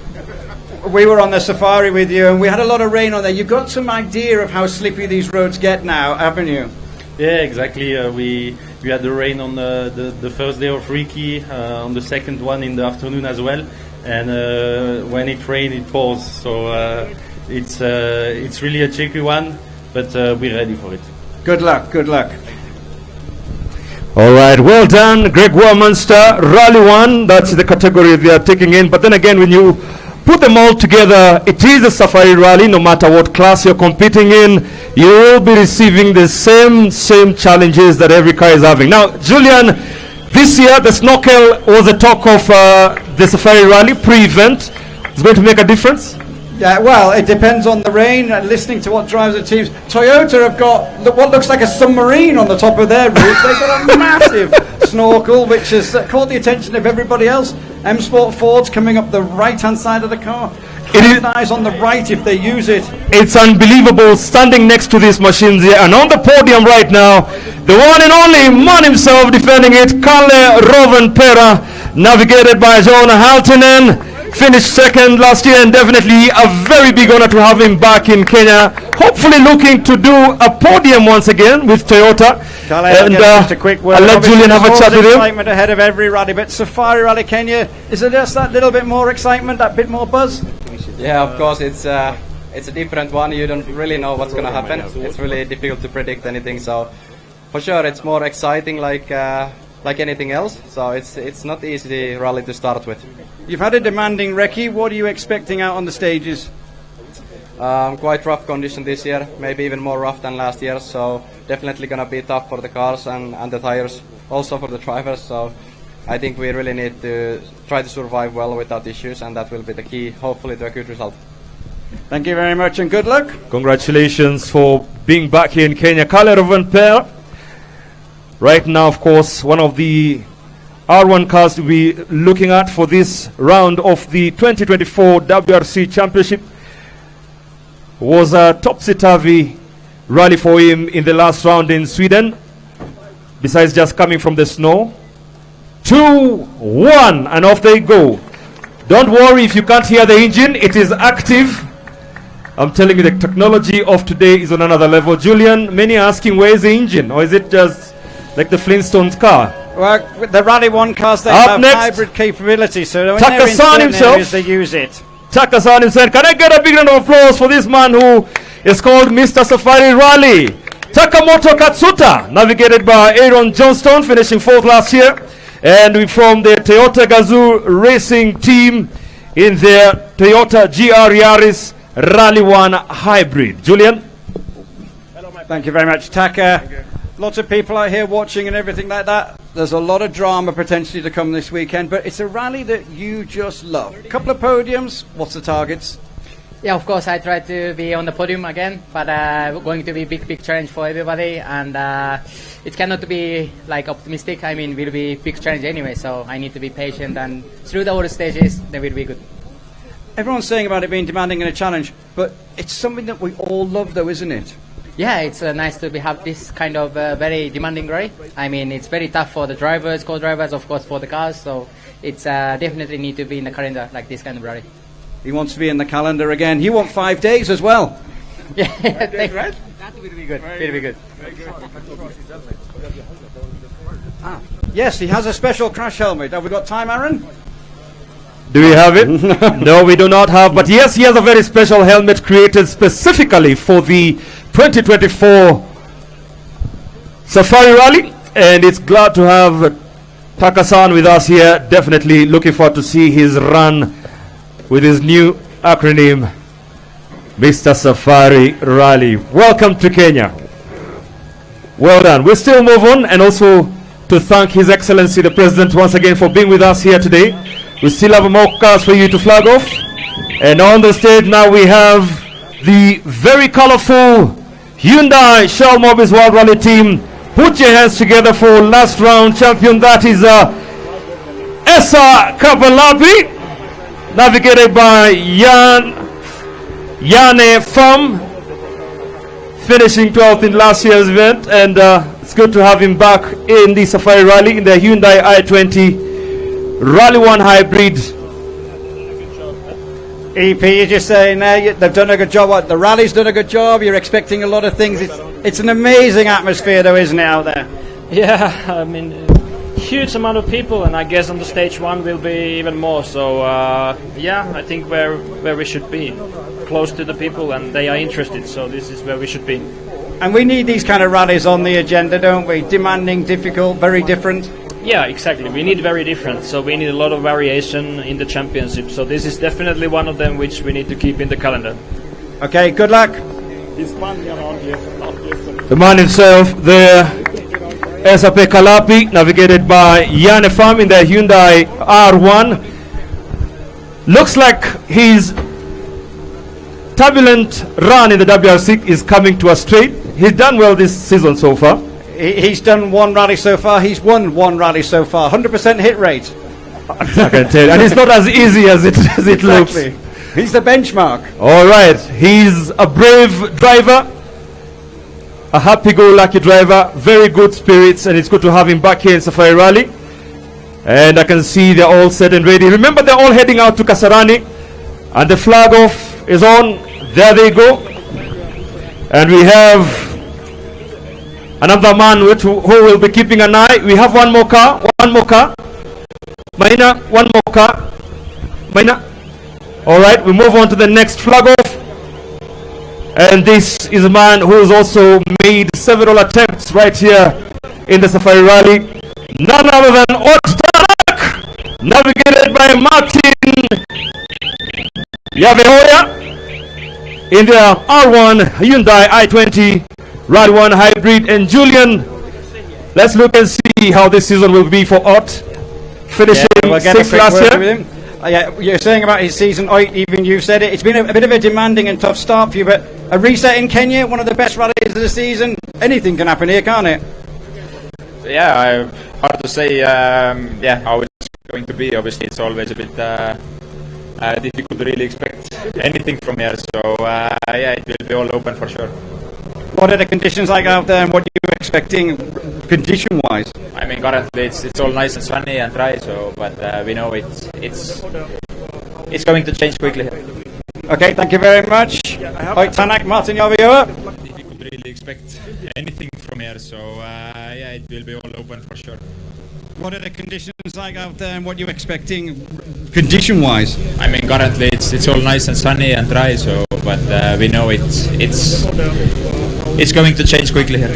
We were on the safari with you, and we had a lot of rain on there. You've got some idea of how slippy these roads get now, haven't you? Yeah, exactly. We had the rain on the first day of Ricky, on the second one in the afternoon as well, and when it rains, it pours. So it's really a tricky one, but we're ready for it. Good luck. Good luck. All right, well done, Gregoire Monster, Rally 1. That's the category they are taking in. But then again, when you put them all together, it is a safari rally. No matter what class you're competing in, you will be receiving the same challenges that every car is having. Now, Julian, this year the snorkel was the talk of the safari rally pre-event. It's going to make a difference? Yeah, well, it depends on the rain. Listening to what drives the teams, Toyota have got what looks like a submarine on the top of their roof. They've got a massive snorkel, which has caught the attention of everybody else. M Sport Fords coming up the right-hand side of the car. Eyes on the right if they use it. It's unbelievable standing next to these machines here, and on the podium right now, the one and only man himself defending it, Kalle Rovanperä, navigated by Joona Haltinen, finished second last year, and definitely a very big honor to have him back in Kenya, hopefully looking to do a podium once again with Toyota. Kalle, and just a quick word. I'll let Julian have a chat with him. Excitement ahead of every rally, but Safari Rally Kenya, is it just that little bit more excitement, that bit more buzz? Yeah, of course, it's a different one. You don't really know what's going to happen. It's really difficult to predict anything. So, for sure, it's more exciting, like anything else. So it's not easy rally to start with. You've had a demanding recce. What are you expecting out on the stages? Quite rough condition this year, maybe even more rough than last year. So definitely going to be tough for the cars and the tires, also for the drivers. So I think we really need to try to survive well without issues, and that will be the key, hopefully, to a good result. Thank you very much and good luck. Congratulations for being back here in Kenya. Kalle Rovanperä, right now, of course, one of the R1 cars to be looking at for this round of the 2024 WRC Championship. Was a topsy-turvy rally for him in the last round in Sweden, besides just coming from the snow. 2-1, and off they go. Don't worry if you can't hear the engine, it is active. I'm telling you, the technology of today is on another level. Julian, many are asking, where is the engine? Or is it just like the Flintstones car? Well, with the Rally 1 cars, they Up have next, hybrid capability, so when Takasan they're in certain himself. areas, they use it. Takasan himself. Can I get a big round of applause for this man who is called Mr. Safari Rally? Takamoto Katsuta, navigated by Aaron Johnston, finishing 4th last year. And we from the Toyota Gazoo Racing team in their Toyota GR Yaris Rally 1 Hybrid. Julian? Thank you very much, Taka. Lots of people out here watching and everything like that. There's a lot of drama potentially to come this weekend, but it's a rally that you just love. A couple of podiums. What's the targets? Yeah, of course, I try to be on the podium again, but going to be big challenge for everybody, and it cannot be like optimistic. I mean, will be big challenge anyway, so I need to be patient, and through the other stages, they will be good. Everyone's saying about it being demanding and a challenge, but it's something that we all love, though, isn't it? Yeah, it's nice to have this kind of very demanding rally. I mean, it's very tough for the drivers, co-drivers, of course, for the cars. So it's definitely need to be in the calendar like this kind of rally. He wants to be in the calendar again. You want 5 days as well. Yeah, right? That will be good. Will be good. Yes, he has a special crash helmet. Have we got time, Aaron? Do we have it? No, we do not have. But yes, he has a very special helmet created specifically for the 2024 Safari Rally. And it's glad to have Takasan with us here. Definitely looking forward to see his run with his new acronym, Mr. Safari Rally. Welcome to Kenya. Well done. We'll still move on, and also to thank His Excellency the President once again for being with us here today. We still have more cars for you to flag off. And on the stage now we have the very colorful Hyundai Shell Mobis World Rally team. Put your hands together for last round champion. That is Esa Kapalapi, navigated by Yane Pham, finishing 12th in last year's event. And it's good to have him back in the Safari Rally in the Hyundai i20 Rally 1 Hybrid. EP, you're just saying they've done a good job. The rally's done a good job. You're expecting a lot of things. It's an amazing atmosphere, though, isn't it, out there? Yeah, I mean, huge amount of people, and I guess on the stage 1 will be even more. So yeah, I think where we should be, close to the people, and they are interested. So this is where we should be. And we need these kind of rallies on the agenda, don't we? Demanding, difficult, very different. Yeah, exactly. We need very different. So we need a lot of variation in the championship. So this is definitely one of them which we need to keep in the calendar. Okay, good luck. The man himself, the Esape Kalapi, navigated by Yane Pham in the Hyundai R1. Looks like his turbulent run in the WRC is coming to a straight. He's done well this season so far. He's done one rally so far. He's won one rally so far. 100% hit rate. I can tell. And it's not as easy as it looks. He's the benchmark. All right. He's a brave driver, a happy-go-lucky driver, very good spirits, and it's good to have him back here in Safari Rally. And I can see they're all set and ready. Remember, they're all heading out to Kasarani, and the flag off is on. There they go. And we have another man who will be keeping an eye. We have one more car. Maina, one more car. Maina. All right, we move on to the next flag off. And this is a man who has also made several attempts right here in the Safari Rally. None other than Odinga, navigated by Martin Yavehoya in the R1 Hyundai i20 Rally 1 Hybrid. And Julian, let's look and see how this season will be for Ott, finishing sixth last year. Yeah, you're saying about his season, even you said it. It's been a bit of a demanding and tough start for you, but a reset in Kenya, one of the best rallies of the season. Anything can happen here, can't it? Yeah, hard to say. How it's going to be. Obviously, it's always a bit difficult to really expect anything from here. So it will be all open for sure. What are the conditions like out there, and what are you expecting condition-wise? I mean, currently it's all nice and sunny and dry. So, but we know it's going to change quickly here. Okay, thank you very much. Tanak, Martin Yavioa. Difficult to really expect anything from here. So it will be all open for sure. What are the conditions like out there, and what are you expecting condition-wise? I mean, currently it's all nice and sunny and dry. So, but we know it's going to change quickly here.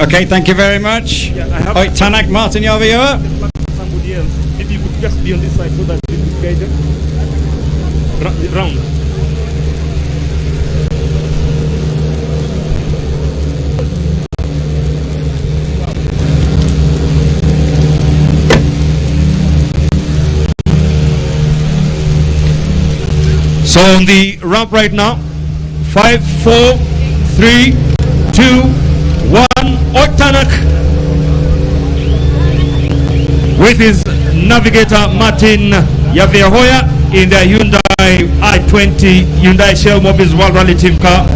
Okay, thank you very much. Tanak, Martin Yavioa. Somebody else, if you could just be on this side so that we could guide them round. So on the ramp right now, 5, 4, 3, 2, 1. Otanak with his navigator Martin Yavehoya in the Hyundai i20 Hyundai Shell Mobiles World Rally Team car.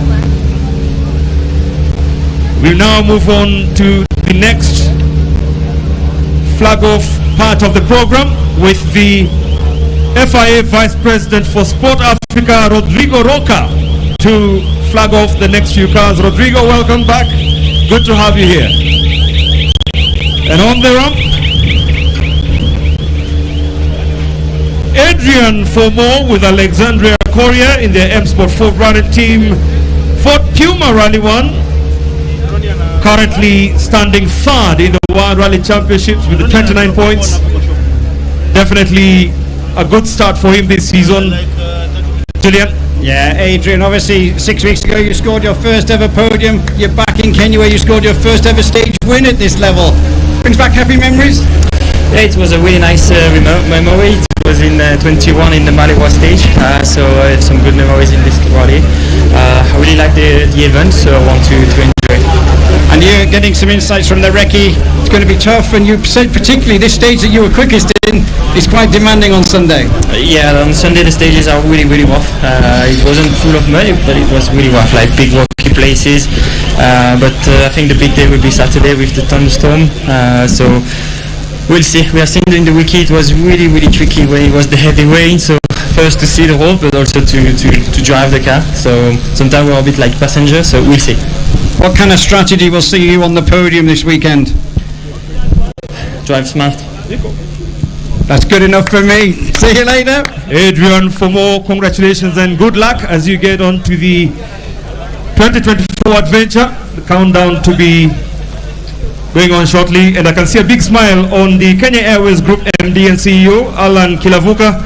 We now move on to the next flag off part of the program with the FIA Vice President for Sport Africa, Rodrigo Roca, to flag off the next few cars. Rodrigo, welcome back. Good to have you here. And on the ramp, Adrian Fomo with Alexandria Korea in the M Sport 4 running team. Ford Puma Rally 1, currently standing third in the World Rally Championships with the 29 points. Definitely a good start for him this season. Julian? Yeah, Adrian, obviously 6 weeks ago you scored your first ever podium. You're back in Kenya where you scored your first ever stage win at this level. Brings back happy memories? Yeah, it was a really nice memory. It was in 21 in the Maliwa stage, so I have some good memories in this rally. I really like the event, so I want to enjoy it. And you're getting some insights from the recce. It's going to be tough, and you said particularly this stage that you were quickest in is quite demanding on Sunday. Yeah, on Sunday the stages are really, really rough. It wasn't full of mud, but it was really rough, like big rocky places. But I think the big day will be Saturday with the thunderstorm. So we'll see. We have seen in the wiki it was really, really tricky when it was the heavy rain. So first to see the road, but also to drive the car. So sometimes we're a bit like passengers. So we'll see. What kind of strategy will see you on the podium this weekend? Drive smart. That's good enough for me. See you later. Adrian, for more congratulations and good luck as you get on to the 2024 adventure. The countdown to be going on shortly, and I can see a big smile on the Kenya Airways Group MD and CEO Alan Kilavuka,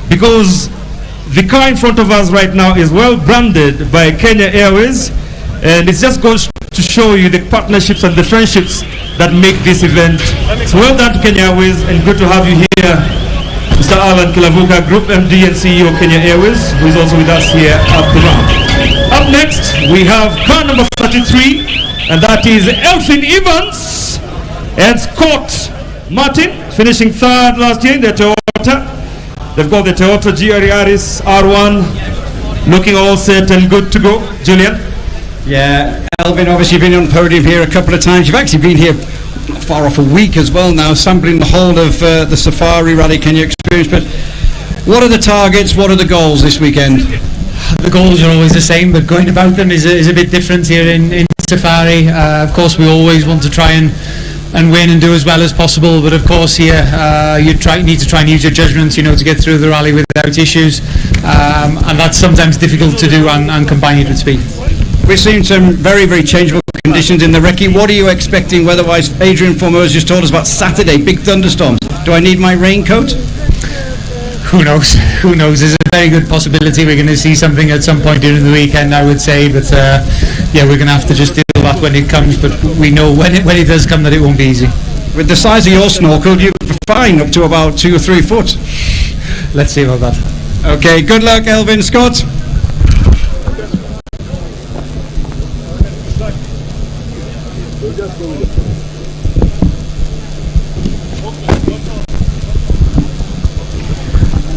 because the car in front of us right now is well branded by Kenya Airways, and it just goes to show you the partnerships and the friendships that make this event. So well done to Kenya Airways, and good to have you here, Mr. Alan Kilavuka, Group MD and CEO Kenya Airways, who is also with us here at the ramp. Up next, we have car number 33, and that is Elfin Evans and Scott Martin, finishing third last year in the Toyota Toyota. They've got the Toyota GR Yaris R1 looking all set and good to go. Julian? Yeah, Elvin, obviously you've been on podium here a couple of times. You've actually been here not far off a week as well now, sampling the whole of the Safari Rally Kenya experience. But what are the targets, what are the goals this weekend? The goals are always the same, but going about them is a bit different here in Safari. Of course, we always want to try and win and do as well as possible, but of course here you need to try and use your judgment, you know, to get through the rally without issues, and that's sometimes difficult to do and combine it with speed. We've seen some very, very changeable conditions in the recce. What are you expecting weather-wise? Adrian Formosa just told us about Saturday, big thunderstorms. Do I need my raincoat? Who knows? Who knows? There's a very good possibility we're going to see something at some point during the weekend, I would say, but yeah, we're going to have to just deal with that when it comes, but we know when it does come that it won't be easy. With the size of your snorkel, you're fine up to about 2 or 3 foot. Let's see about that. Okay, good luck, Elvin. Scott?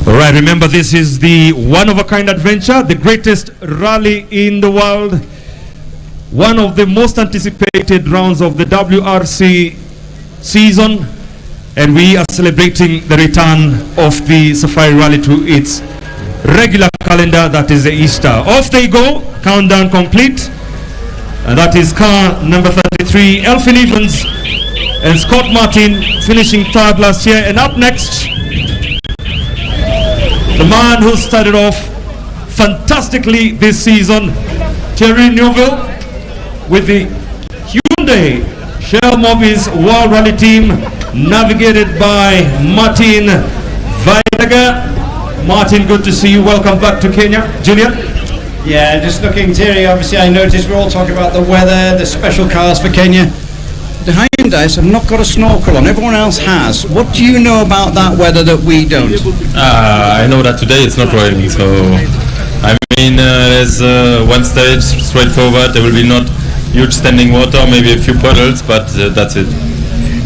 All right, remember this is the one-of-a-kind adventure, the greatest rally in the world, one of the most anticipated rounds of the WRC season, and we are celebrating the return of the Safari Rally to its regular calendar, that is the Easter. Off they go, countdown complete, and that is car number 33, Elfin Evans and Scott Martin, finishing third last year. And up next, the man who started off fantastically this season, Thierry Neuville, with the Hyundai Shell Mobis World Rally Team, navigated by Martin Vaidaga. Martin, good to see you. Welcome back to Kenya. Julian? Yeah, just looking, Thierry, obviously I noticed we're all talking about the weather, the special cars for Kenya. The Hyundais have not got a snorkel on, everyone else has. What do you know about that weather that we don't? I know that today it's not raining, so I mean there's one stage straightforward. There will be not huge standing water, maybe a few puddles, but that's it.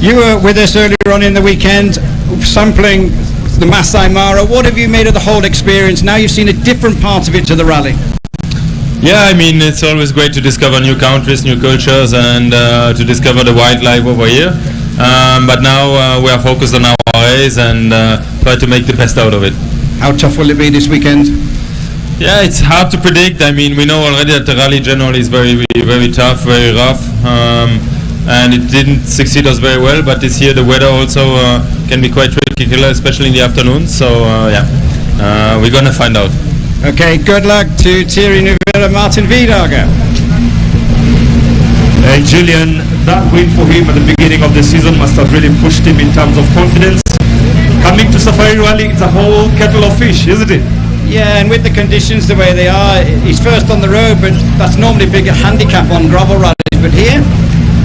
You were with us earlier on in the weekend, sampling the Masai Mara. What have you made of the whole experience? Now you've seen a different part of it to the rally. Yeah, I mean, it's always great to discover new countries, new cultures, and to discover the wildlife over here. But now we are focused on our race and try to make the best out of it. How tough will it be this weekend? Yeah, it's hard to predict. I mean, we know already that the rally generally is very, very tough, very rough, and it didn't succeed us very well. But this year the weather also can be quite tricky, especially in the afternoon. So yeah, we're gonna find out. Okay, good luck to Thierry Neuville and Martin Vaidaga. And Julian, that win for him at the beginning of the season must have really pushed him in terms of confidence. Coming to Safari Rally, it's a whole kettle of fish, isn't it? Yeah, and with the conditions the way they are, he's first on the road, but that's normally a bigger handicap on gravel rallies. But here,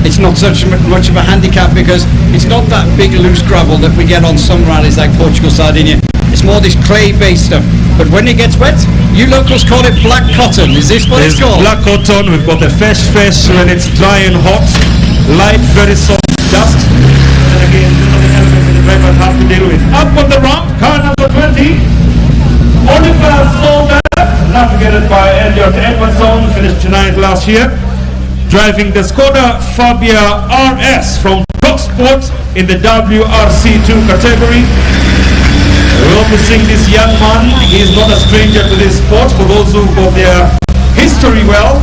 it's not such much of a handicap because it's not that big loose gravel that we get on some rallies like Portugal, Sardinia. It's more this clay-based stuff. But when it gets wet, you locals call it black cotton. Is this what it's called? Black cotton. We've got the fresh when it's dry and hot, light, very soft dust. And again, these are the elements that the driver have to deal with. Up on the ramp, car number 20, Oliver Solder, navigated by Elliot Edmondson, finished 9th last year, driving the Skoda Fabia RS from Motorsport in the WRC2 category. We're witnessing this young man. He is not a stranger to this sport. For those who got their history well,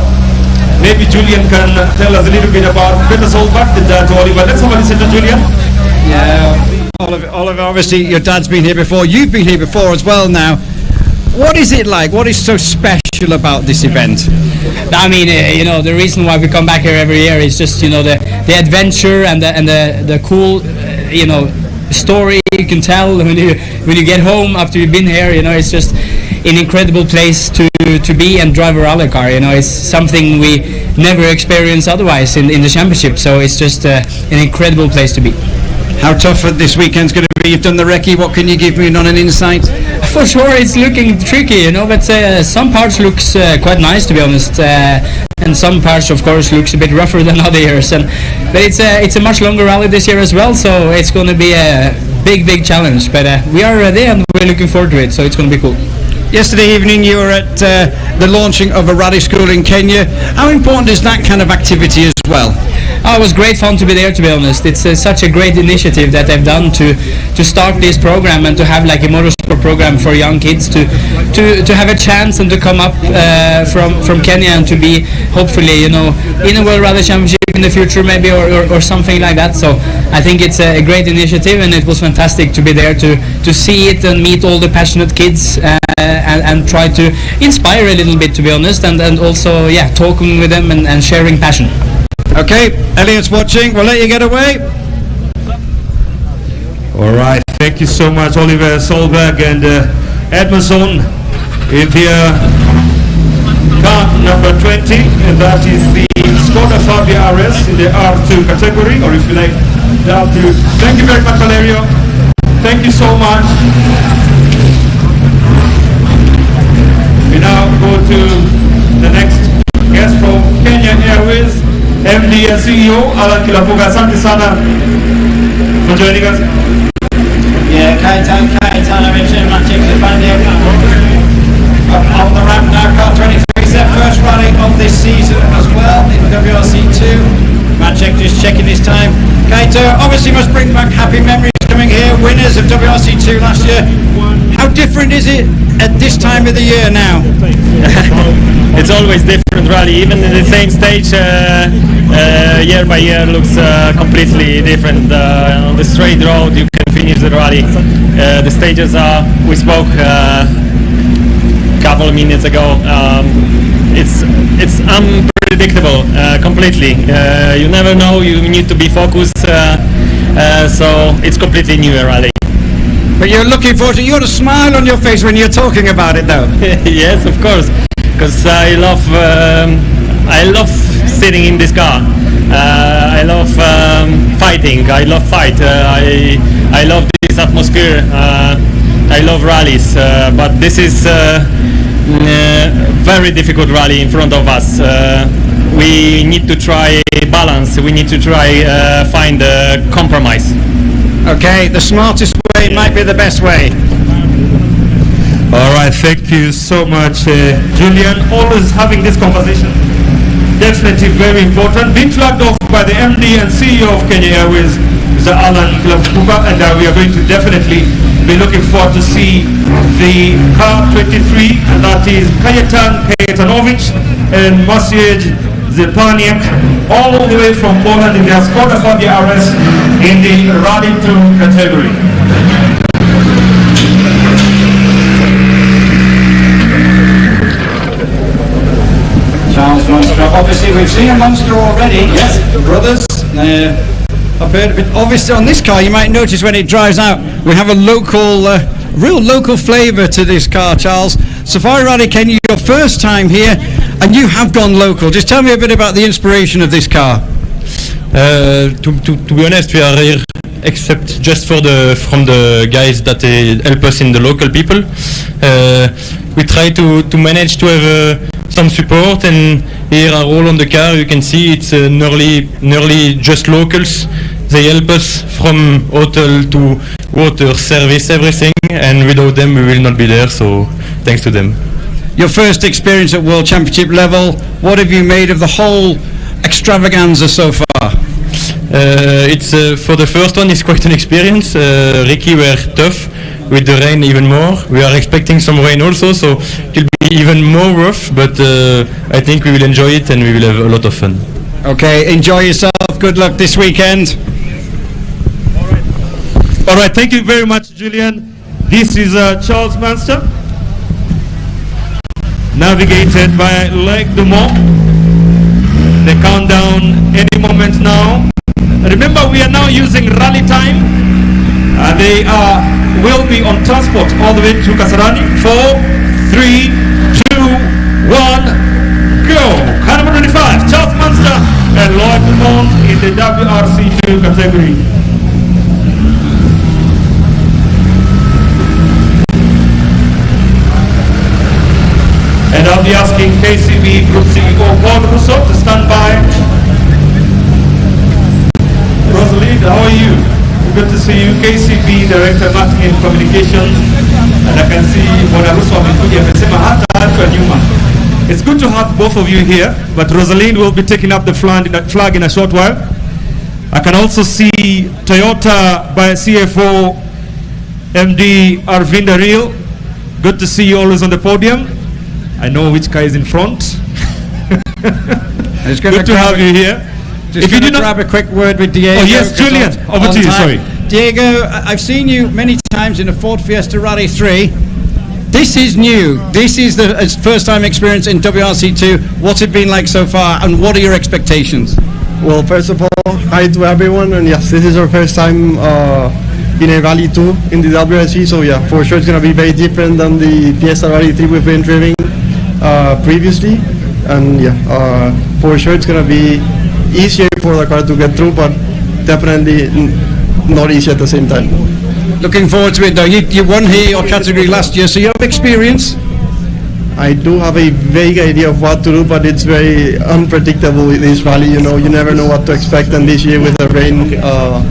maybe Julian can tell us a little bit about Peter Solberg, the dad to Oliver. Let's have a listen to Julian. Yeah, Oliver, obviously your dad's been here before. You've been here before as well now. What is it like? What is so special about this event? I mean, you know, the reason why we come back here every year is just, you know, the adventure and the cool, you know, story you can tell when you get home after you've been here. You know, it's just an incredible place to be and drive a rally car. You know, it's something we never experience otherwise in the championship. So it's just an incredible place to be. How tough this weekend's going to be? You've done the recce. What can you give me on an insight? For sure, it's looking tricky, you know, but some parts looks quite nice, to be honest. and some parts, of course, looks a bit rougher than other years. But it's a much longer rally this year as well, so it's going to be a big challenge. But we are ready, and we're looking forward to it, so it's going to be cool. Yesterday evening you were at the launching of a rally school in Kenya. How important is that kind of activity as well? Oh, it was great fun to be there, to be honest. It's such a great initiative that they've done to start this program and to have like a motorsport program for young kids to have a chance and to come up from Kenya and to be hopefully, in a World Rally Championship in the future maybe or something like that. So I think it's a great initiative, and it was fantastic to be there to see it and meet all the passionate kids and try to inspire a little bit, to be honest, and also talking with them and sharing passion. Okay, Elliot's watching. We'll let you get away. All right, thank you so much, Oliver Solberg and Edmondson in the car number 20, and that is the Skoda Fabia RS in the R2 category, or if you like, the R2. Thank you very much, Valerio. Thank you so much. We now go to the next guest from Kenya Airways, MD and CEO Alan Kilafuga. Asante sana for joining us. Yeah, Kaitan, Richard Matching, the bandit on the ramp now. Car 23 is their first rally of this season as well in WRC2. Matching just checking his time. Kaito obviously must bring back happy memories coming here, winners of WRC2 last year. How different is it at this time of the year now? It's always different rally, even in the same stage, year by year looks completely different. On the straight road you can finish the rally. The stages are, we spoke a couple of minutes ago, it's unpredictable completely. You never know, you need to be focused, so it's completely new rally. But you're looking forward to it. You got a smile on your face when you're talking about it, though. Yes, of course, because I love sitting in this car. I love fighting. I love fight. I love this atmosphere. I love rallies, but this is very difficult rally in front of us. We need to try balance. We need to try find a compromise. Okay, the smartest way might be the best way. All right, thank you so much, Julian. Always having this conversation, definitely very important. Being flagged off by the MD and CEO of Kenya Airways, Mr. Alan Kilafuga, and we are going to definitely be looking forward to see the car 23, and that is Kajetanovich and Maciej Zepaniak, all the way from Poland in their Skoda Fabia RS in the Rally 2 category. Charles Monster, obviously we've seen a Monster already, yes, brothers. I've heard of it. Obviously on this car you might notice when it drives out we have a local, real local flavour to this car, Charles. Safari Rally Kenya, your first time here, and you have gone local. Just tell me a bit about the inspiration of this car. To be honest, we are here except just from the guys that help us in the local people. We try to manage to have some support, and here are all on the car. You can see it's nearly just locals. They help us from hotel to water, service, everything, and without them we will not be there, so thanks to them. Your first experience at World Championship level, what have you made of the whole extravaganza so far? It's for the first one, it's quite an experience. Ricky were tough, with the rain even more. We are expecting some rain also, so it will be even more rough, but I think we will enjoy it and we will have a lot of fun. Okay, enjoy yourself, good luck this weekend. All right, thank you very much, Julian. This is Charles Munster, navigated by Leg Dumont. The countdown any moment now. Remember, we are now using rally time. They will be on transport all the way to Kasarani. 4, 3, 2, 1, go! Car number 25, Charles Munster and Lloyd Dumont in the WRC2 category. And I'll be asking KCB Group CEO Paul also to stand by. Rosalind, how are you? Good to see you. KCB Director Marketing and Communications. And I can see Bwana Ruto amekuja amesema hata watu wa nyuma. It's good to have both of you here, but Rosalind will be taking up the flag in a short while. I can also see Toyota by CFO MD Arvinda Reel. Good to see you always on the podium. I know which guy is in front. Good to have you here. Just going to grab a quick word with Diego. Oh yes, Julian, over to you, sorry. Diego, I've seen you many times in a Ford Fiesta Rally 3. This is new. This is the first time experience in WRC2. What's it been like so far, and what are your expectations? Well, first of all, hi to everyone, and yes, this is our first time in a Rally 2 in the WRC, so yeah, for sure it's going to be very different than the Fiesta Rally 3 we've been driving previously, and yeah, for sure it's going to be easier for the car to get through, but definitely not easy at the same time. Looking forward to it though. You won here your category last year, so you have experience. I do have a vague idea of what to do, but it's very unpredictable with this rally. You know, you never know what to expect, and this year with the rain,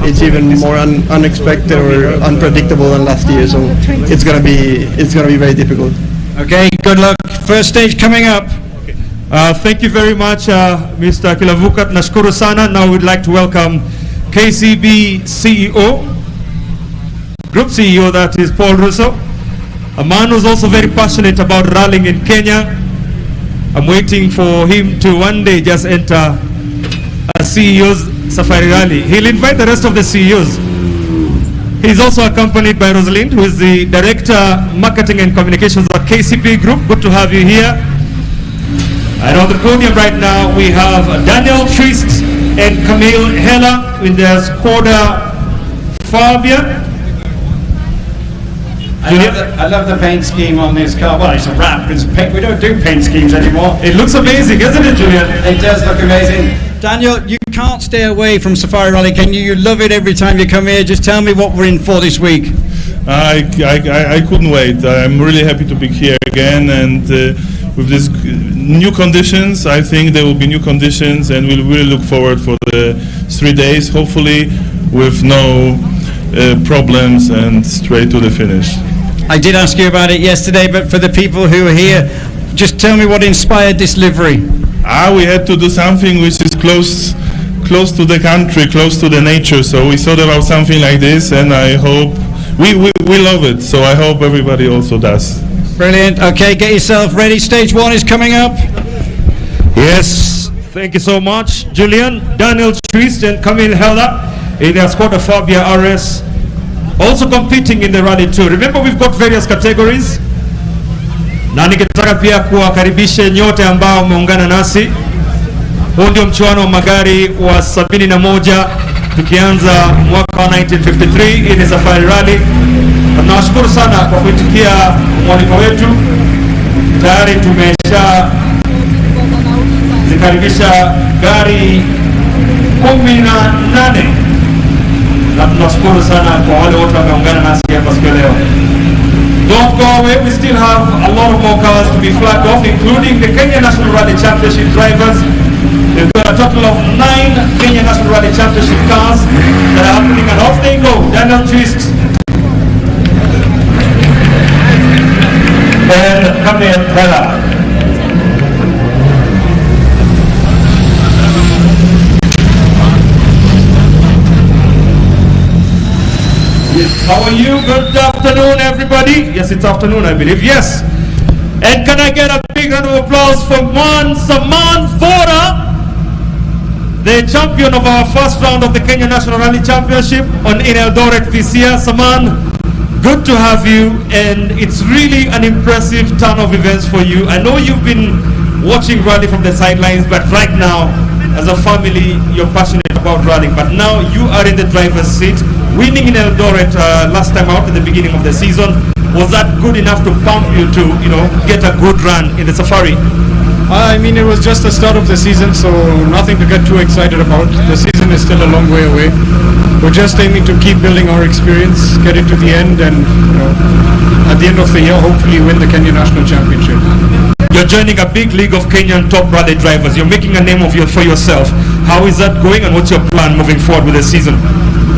it's even more unexpected or unpredictable than last year. So it's gonna be very difficult. Okay, good luck. First stage coming up. Thank you very much, Mr. Kilavukat. Nashukuru sana. Now we'd like to welcome KCB CEO, Group CEO, that is Paul Ruto, a man who's also very passionate about rallying in Kenya. I'm waiting for him to one day just enter a CEO's Safari Rally. He'll invite the rest of the CEOs. He's also accompanied by Rosalind, who is the Director, Marketing and Communications at KCB Group. Good to have you here. And on the podium right now, we have Daniel Trist and Camille Heller in their Skoda Fabia. I love the paint scheme on this car. Well, it's a wrap. It's paint. We don't do paint schemes anymore. It looks amazing, isn't it, Julian? It does look amazing. Daniel, you can't stay away from Safari Rally, can you? You love it every time you come here. Just tell me what we're in for this week. I couldn't wait. I'm really happy to be here again, and with these new conditions, I think there will be new conditions, and we'll really look forward for the 3 days, hopefully with no problems and straight to the finish. I did ask you about it yesterday, but for the people who are here, just tell me what inspired this livery. We had to do something which is close to the country, close to the nature, so we thought about something like this, and I hope we love it, so I hope everybody also does. Brilliant. Okay, get yourself ready. Stage 1 is coming up. Yes, thank you so much, Julian. Daniel Trist and Camille Heller in their Skoda Fabia RS, also competing in the Rally 2. Remember, we've got various categories, na ningetaka pia kuwakaribisha nyote ambao muungana nasi. Huu ndio mchuano wa magari wa 71 tukianza mwaka wa 1953. Hii ni Safari Rally. Tunawashukuru sana kwa kuitikia mwaliko wetu. Tayari tumesha zikaribisha gari 18 na tunashukuru sana kwa wale wote wameungana nasi hapa siku leo. Don't go away, we still have a lot of more cars to be flagged off, including the Kenya National Rally Championship drivers. We've got a total of 9 Kenya National Rally Championship cars that are happening, and off they go. Daniel Trist and Camille Heller. How are you? Good afternoon, everybody. Yes, it's afternoon, I believe. Yes. And can I get a big round of applause for Saman Fora, the champion of our first round of the Kenya National Rally Championship in Eldoret this year. Saman, good to have you, and it's really an impressive turn of events for you. I know you've been watching rally from the sidelines, but right now, as a family, you're passionate about rallying, but now you are in the driver's seat. Winning in Eldoret last time out at the beginning of the season, was that good enough to pump you to, get a good run in the Safari? I mean, it was just the start of the season, so nothing to get too excited about. The season is still a long way away. We're just aiming to keep building our experience, get it to the end, and at the end of the year, hopefully win the Kenya National Championship. You're joining a big league of Kenyan top rally drivers. You're making a name for yourself. How is that going, and what's your plan moving forward with the season?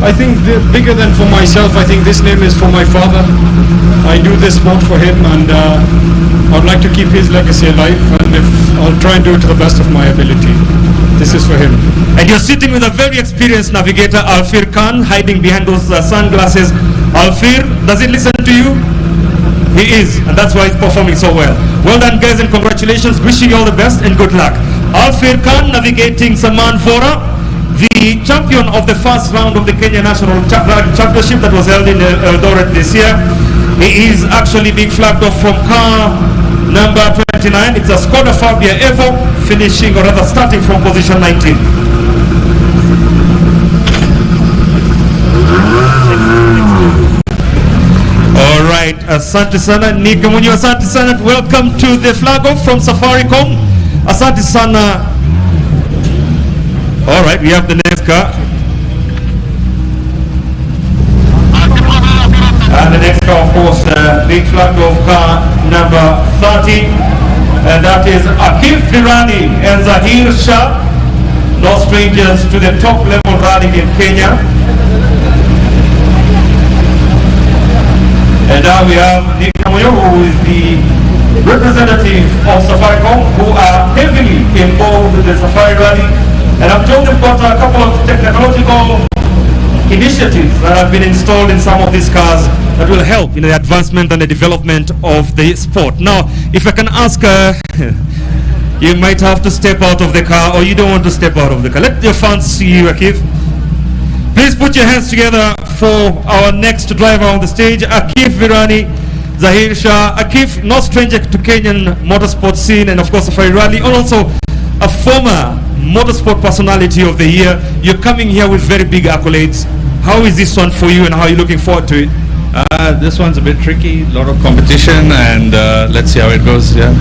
I think bigger than for myself, I think this name is for my father. I do this sport for him, and I'd like to keep his legacy alive, and I'll try and do it to the best of my ability. This is for him. And you're sitting with a very experienced navigator, Alfir Khan, hiding behind those sunglasses. Alfir, does he listen to you? He is, and that's why he's performing so well. Well done, guys, and congratulations. Wishing you all the best and good luck. Alfir Khan navigating Saman Fora, the champion of the first round of the Kenya National Championship that was held in Eldoret this year. He is actually being flagged off from car number 29. It's a Skoda Fabia Evo, finishing, or rather starting from position 19. All right, asante sana Nika Munyo, asante sana. Welcome to the flag off from Safaricom. Asante sana. All right, we have the next car. And the next car, of course, big flag of car number 30. And that is Akif Virani and Zahir Shah. No strangers to the top level rally in Kenya. And now we have Nick Kamuyo, who is the representative of Safaricom, who are heavily involved with the Safari Rally. And I'm told they've got a couple of technological initiatives that have been installed in some of these cars that will help in the advancement and the development of the sport. Now, if I can ask, you might have to step out of the car, or you don't want to step out of the car. Let your fans see you, Akif. Please put your hands together for our next driver on the stage, Akif Virani, Zahir Shah. Akif, no stranger to Kenyan motorsport scene, and of course Safari Rally, and also a former motorsport personality of the year. You're coming here with very big accolades. How is this one for you, and how are you looking forward to it? This one's a bit tricky, a lot of competition, and let's see how it goes. Yeah.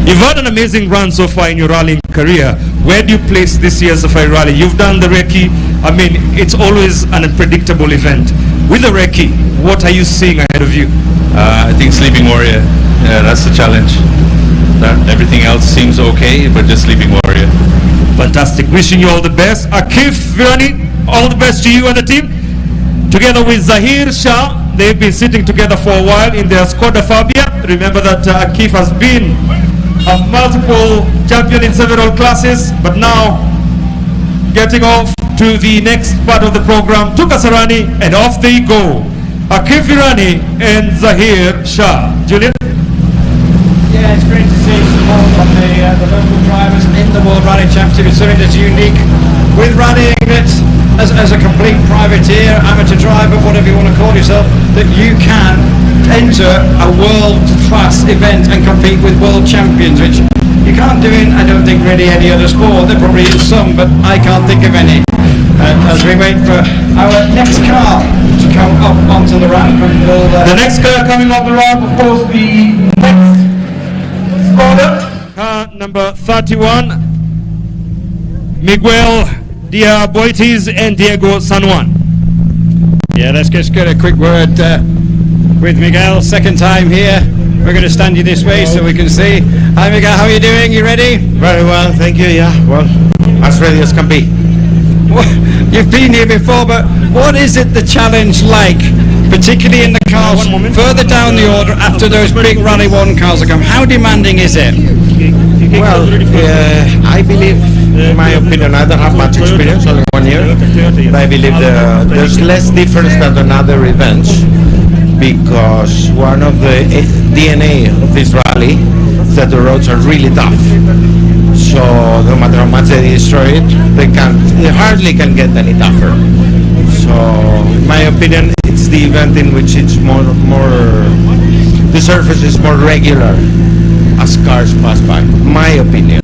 You've had an amazing run so far in your rallying career. Where do you place this year's Safari Rally? You've done the recce. I mean, it's always an unpredictable event. With the recce, what are you seeing ahead of you? I think Sleeping Warrior. Yeah, that's the challenge. Everything else seems okay, but just Sleeping Warrior. Fantastic. Wishing you all the best. Akif Virani, all the best to you and the team. Together with Zahir Shah, they've been sitting together for a while in their Skoda Fabia. Remember that Akif has been a multiple champion in several classes, but now getting off to the next part of the program to Kasarani, and off they go. Akif Virani and Zahir Shah. Julian? Yeah, it's great to see support from the local drivers in the World Rally Championship. It's something that's unique with rallying, that as a complete privateer, amateur driver, whatever you want to call yourself, that you can enter a world-class event and compete with world champions, which you can't do in, I don't think, really any other sport. There probably is some, but I can't think of any. As we wait for our next car to come up onto the ramp, and we'll, the next car coming off the ramp, of course, the next Skoda, car number 31, Miguel Diaboitis and Diego San Juan. Yeah, let's just get a quick word with Miguel. Second time here. We're going to stand you this way so we can see. Hi Miguel, how are you doing? You ready? Very well, thank you. Yeah, well, as ready as can be. Well, you've been here before, but what is it the challenge like, particularly in the cars further down the order after those big Rally 1 cars have come? How demanding is it? Well, I believe, in my opinion, I don't have much experience, only 1 year, but I believe there's less difference than on other events, because one of the DNA of this rally is that the roads are really tough. So no matter how much they destroy it, they hardly can get any tougher. So in my opinion, it's the event in which it's more the surface is more regular as cars pass by. My opinion,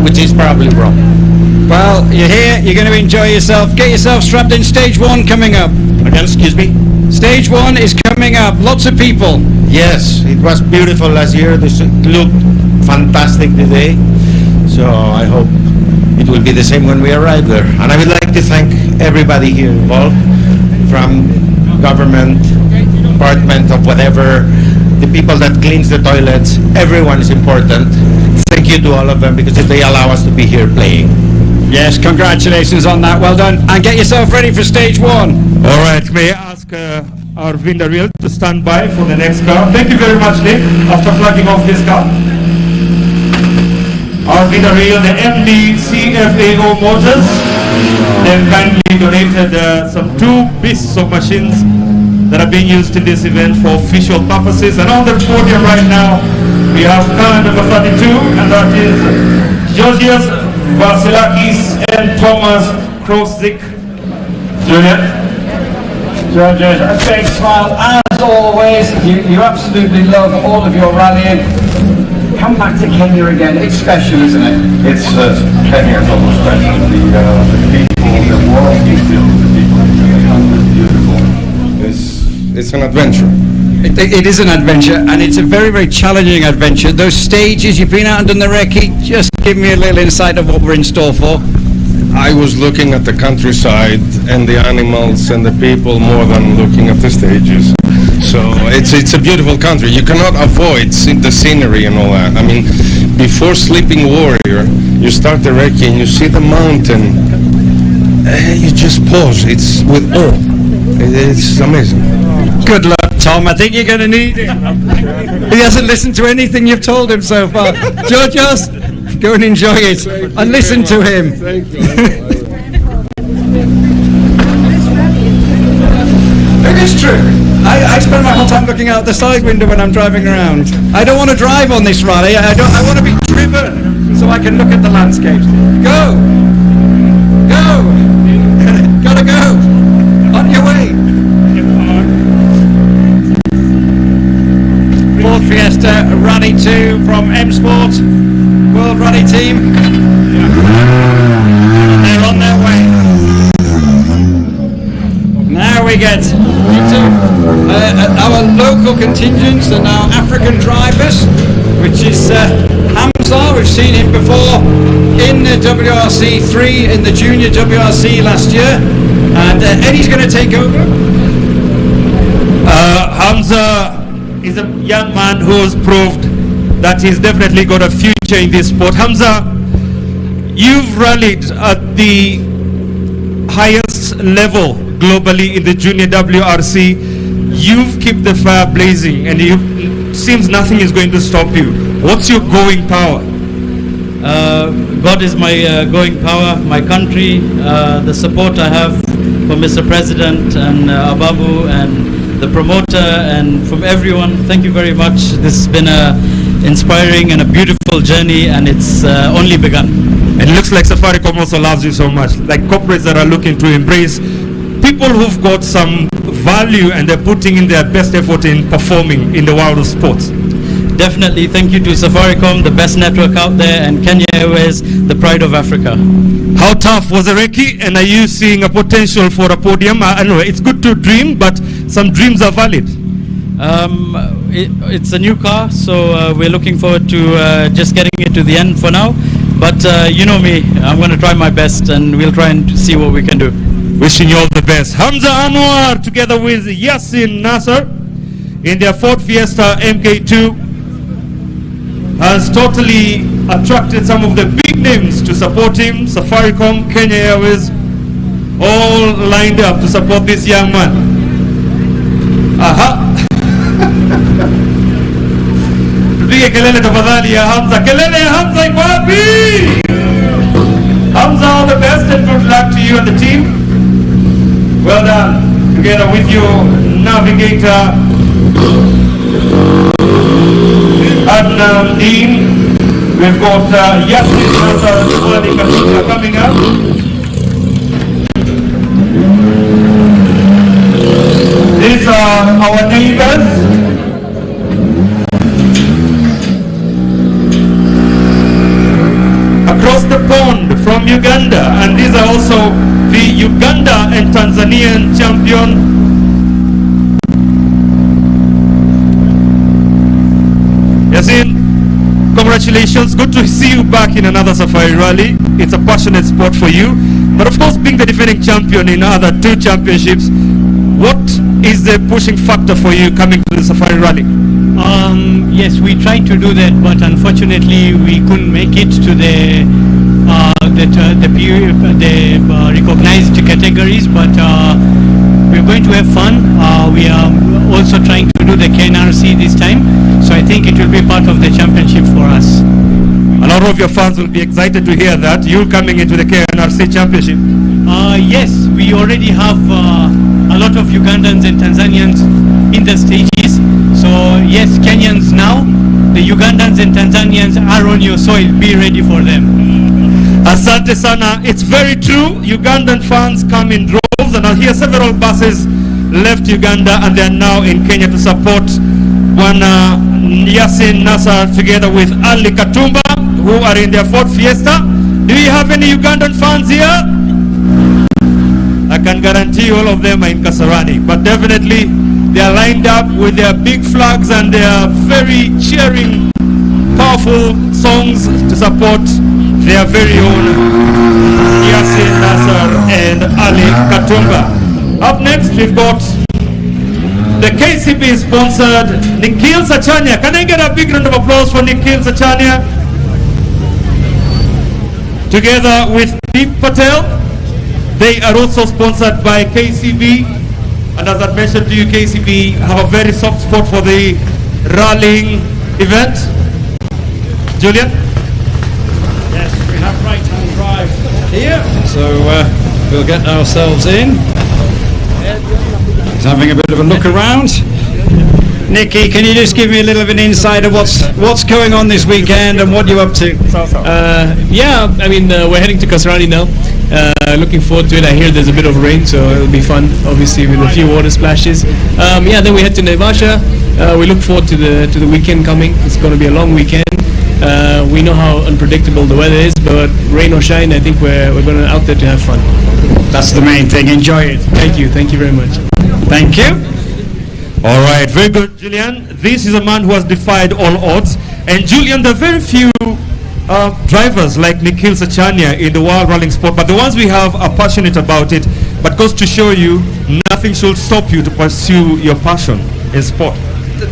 which is probably wrong. Well, you're here, you're going to enjoy yourself. Get yourself strapped in. Stage 1 coming up. Again, excuse me? Stage 1 is coming up. Lots of people. Yes, it was beautiful last year. This looked fantastic today. So I hope it will be the same when we arrive there. And I would like to thank everybody here involved, from government, department of whatever, the people that cleans the toilets, everyone is important. Thank you to all of them because they allow us to be here playing. Yes, congratulations on that. Well done. And get yourself ready for stage one. All right, may I ask our Vindaril to stand by for the next car? Thank you very much, Nick, after flagging off this car. Our Vindaril, the MD CFAO Motors, they've kindly donated some 2 pieces of machines that are being used in this event for official purposes. And on the podium right now, we have car number 32, and that is Georgios Vasilakis and Thomas Kroszik Jr. Georgios, a big smile as always. You absolutely love all of your rallying. Come back to Kenya again. It's special, isn't it? It's Kenya is almost special. The people, the world is beautiful. The people in the country is beautiful. It's an adventure. It is an adventure, and it's a very, very challenging adventure. Those stages, you've been out and done the recce. Just give me a little insight of what we're in store for. I was looking at the countryside and the animals and the people more than looking at the stages. So it's a beautiful country. You cannot avoid the scenery and all that. I mean, before Sleeping Warrior, you start the recce and you see the mountain. You just pause. It's with awe. It's amazing. Good luck, Tom. I think you're going to need it. He hasn't listened to anything you've told him so far. Georgios, go and enjoy it and listen to him. It is true. I spend my whole time looking out the side window when I'm driving around. I don't want to drive on this rally. I want to be driven so I can look at the landscapes. Go! Go! Gotta go! On your way! Ford Fiesta Rally 2 from M Sport World Rally Team. They're on their way. Now we get into our local contingents and our African drivers, which is Hamza. We've seen him before in the WRC 3 in the junior WRC last year, and Eddie's going to take over. Hamza is a young man who has proved that he's definitely got a future in this sport. Hamza, you've rallied at the highest level globally in the junior WRC. You've kept the fire blazing, and it seems nothing is going to stop you. What's your going power? God is my going power, my country, the support I have from Mr. President and AJAABU and the promoter and from everyone. Thank you very much. This has been a inspiring and a beautiful journey, and it's only begun. And it looks like Safaricom also loves you so much, like corporates that are looking to embrace people who've got some value and they're putting in their best effort in performing in the world of sports. Definitely, thank you to Safaricom, the best network out there, and Kenya Airways, the pride of Africa. How tough was the recce, and are you seeing a potential for a podium? I know it's good to dream, but some dreams are valid. It's a new car, so we're looking forward to just getting it to the end for now. But you know me, I'm going to try my best, and we'll try and see what we can do. Wishing you all the best. Hamza Anwar together with Yassin Nasser in their Ford Fiesta MK2 has totally attracted some of the big names to support him. Safaricom, Kenya Airways, all lined up to support this young man. Aha! Tupige kelele tafadhali ya Hamza. Kelele ya Hamza iko wapi? Hamza, all the best and good luck to you and the team. Well done. Together with your navigator, Adnan Dean. We've got Yasmin Nasser coming up. These are our neighbors. Across the pond from Uganda, and these are also the Uganda and Tanzanian champion. Yasin, congratulations. Good to see you back in another Safari Rally. It's a passionate sport for you. But of course, being the defending champion in other two championships, What is the pushing factor for you coming to the Safari Rally? Yes, we tried to do that, but unfortunately we couldn't make it to the recognized categories. But we're going to have fun. We are also trying to do the KNRC this time, so I think it will be part of the championship for us. A lot of your fans will be excited to hear that you're coming into the KNRC championship. Yes, we already have a lot of Ugandans and Tanzanians in the stages. So yes, Kenyans now, the Ugandans and Tanzanians are on your soil. Be ready for them. Asante sana. It's very true. Ugandan fans come in droves, and I hear several buses left Uganda and they are now in Kenya to support one Yasin Nasser together with Ali Katumba, who are in their Ford Fiesta. Do you have any Ugandan fans here? I can guarantee all of them are in Kasarani, but definitely they are lined up with their big flags and their very cheering, powerful songs to support their very own Yasin Nasser and Ali Katumba. Up next, we've got the KCB sponsored Nikhil Sachania. Can I get a big round of applause for Nikhil Sachania? Together with Deep Patel. They are also sponsored by KCB. And as I mentioned to you, KCB have a very soft spot for the rallying event. Julian? Yes, we have right-hand drive here, so we'll get ourselves in. He's having a bit of a look around. Nicky, can you just give me a little bit of an insight of what's going on this weekend and what you're up to? Yeah, I mean, we're heading to Kasarani now. Looking forward to it. I hear there's a bit of rain, so it'll be fun, obviously, with a few water splashes. Yeah, then we head to Naivasha. We look forward to the weekend coming. It's going to be a long weekend. We know how unpredictable the weather is, but rain or shine, I think we're going to out there to have fun. That's the main thing. Enjoy it. Thank you very much. Thank you. All right, very good, Julian. This is a man who has defied all odds. And Julian, there are very few drivers like Nikhil Sachania in the world rallying sport, but the ones we have are passionate about it. But goes to show you, nothing should stop you to pursue your passion in sport.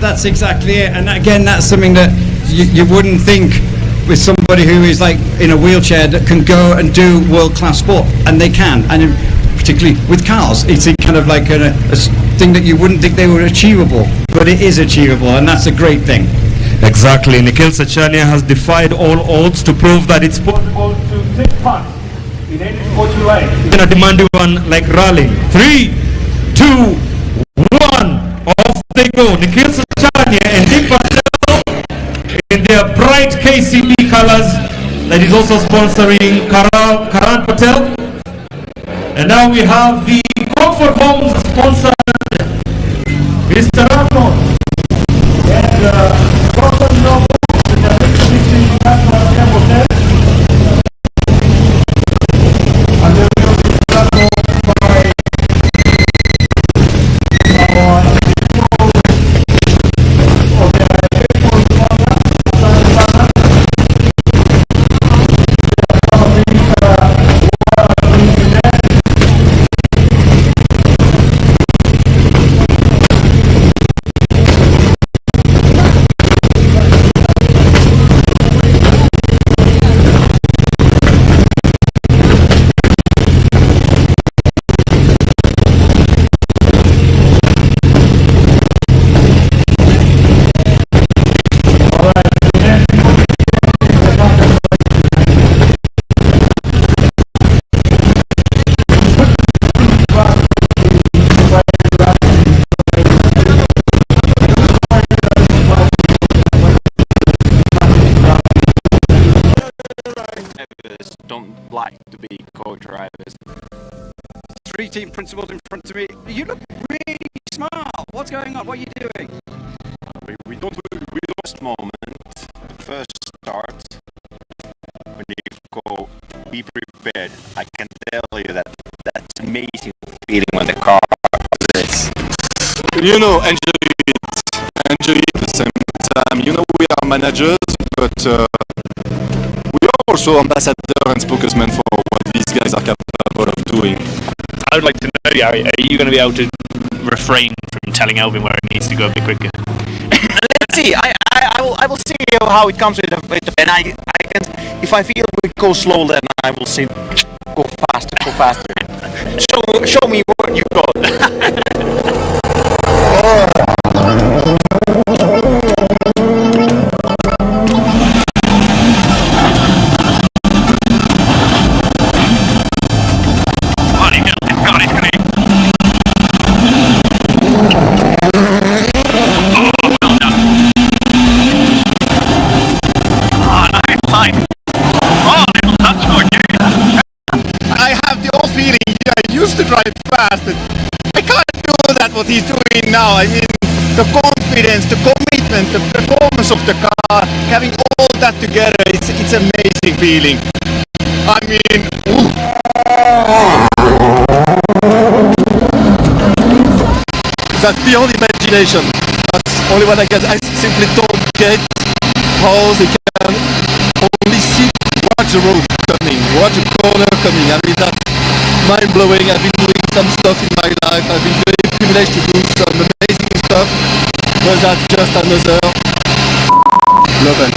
That's exactly it. And again, that's something that you wouldn't think with somebody who is like in a wheelchair that can go and do world-class sport, and they can. And particularly with cars, it's kind of like a thing that you wouldn't think they were achievable, but it is achievable, and that's a great thing. Exactly. Nikhil Sachania has defied all odds to prove that it's possible to take part in any sport you like. We're going to demand one like rallying. 3, 2, 1. Off they go. Nikhil Sachania and Deep Patel in their bright KCB colors that is also sponsoring Karan Patel. And now we have the Comfort Homes sponsored Mr. Ramon and Comfort Homes in the next hotel. And then we will be started by our don't like to be co-drivers. 3 team principals in front of me. You look really smart. What's going on? What are you doing? We lost moment. First start. When you go, be prepared. I can tell you that's amazing feeling when the car is. You know, enjoy it at the same time. You know, we are managers, but we are also ambassadors and spokesmen for what these guys are capable of doing. I would like to know, Gary, are you going to be able to refrain from telling Elvin where he needs to go a bit quicker? Let's see. I will see how it comes with the and I can, if I feel we go slow, then I will say go faster. Show me what you got. To drive fast, but I can't do that what he's doing now. I mean, the confidence, the commitment, the performance of the car, having all that together, it's amazing feeling. I mean, that's beyond imagination. That's only what I get. I simply don't get how they can only see watch the road coming, watch the corner coming. I mean, that's mind-blowing. I've been doing some stuff in my life. I've been very privileged to do some amazing stuff, but that's just another level.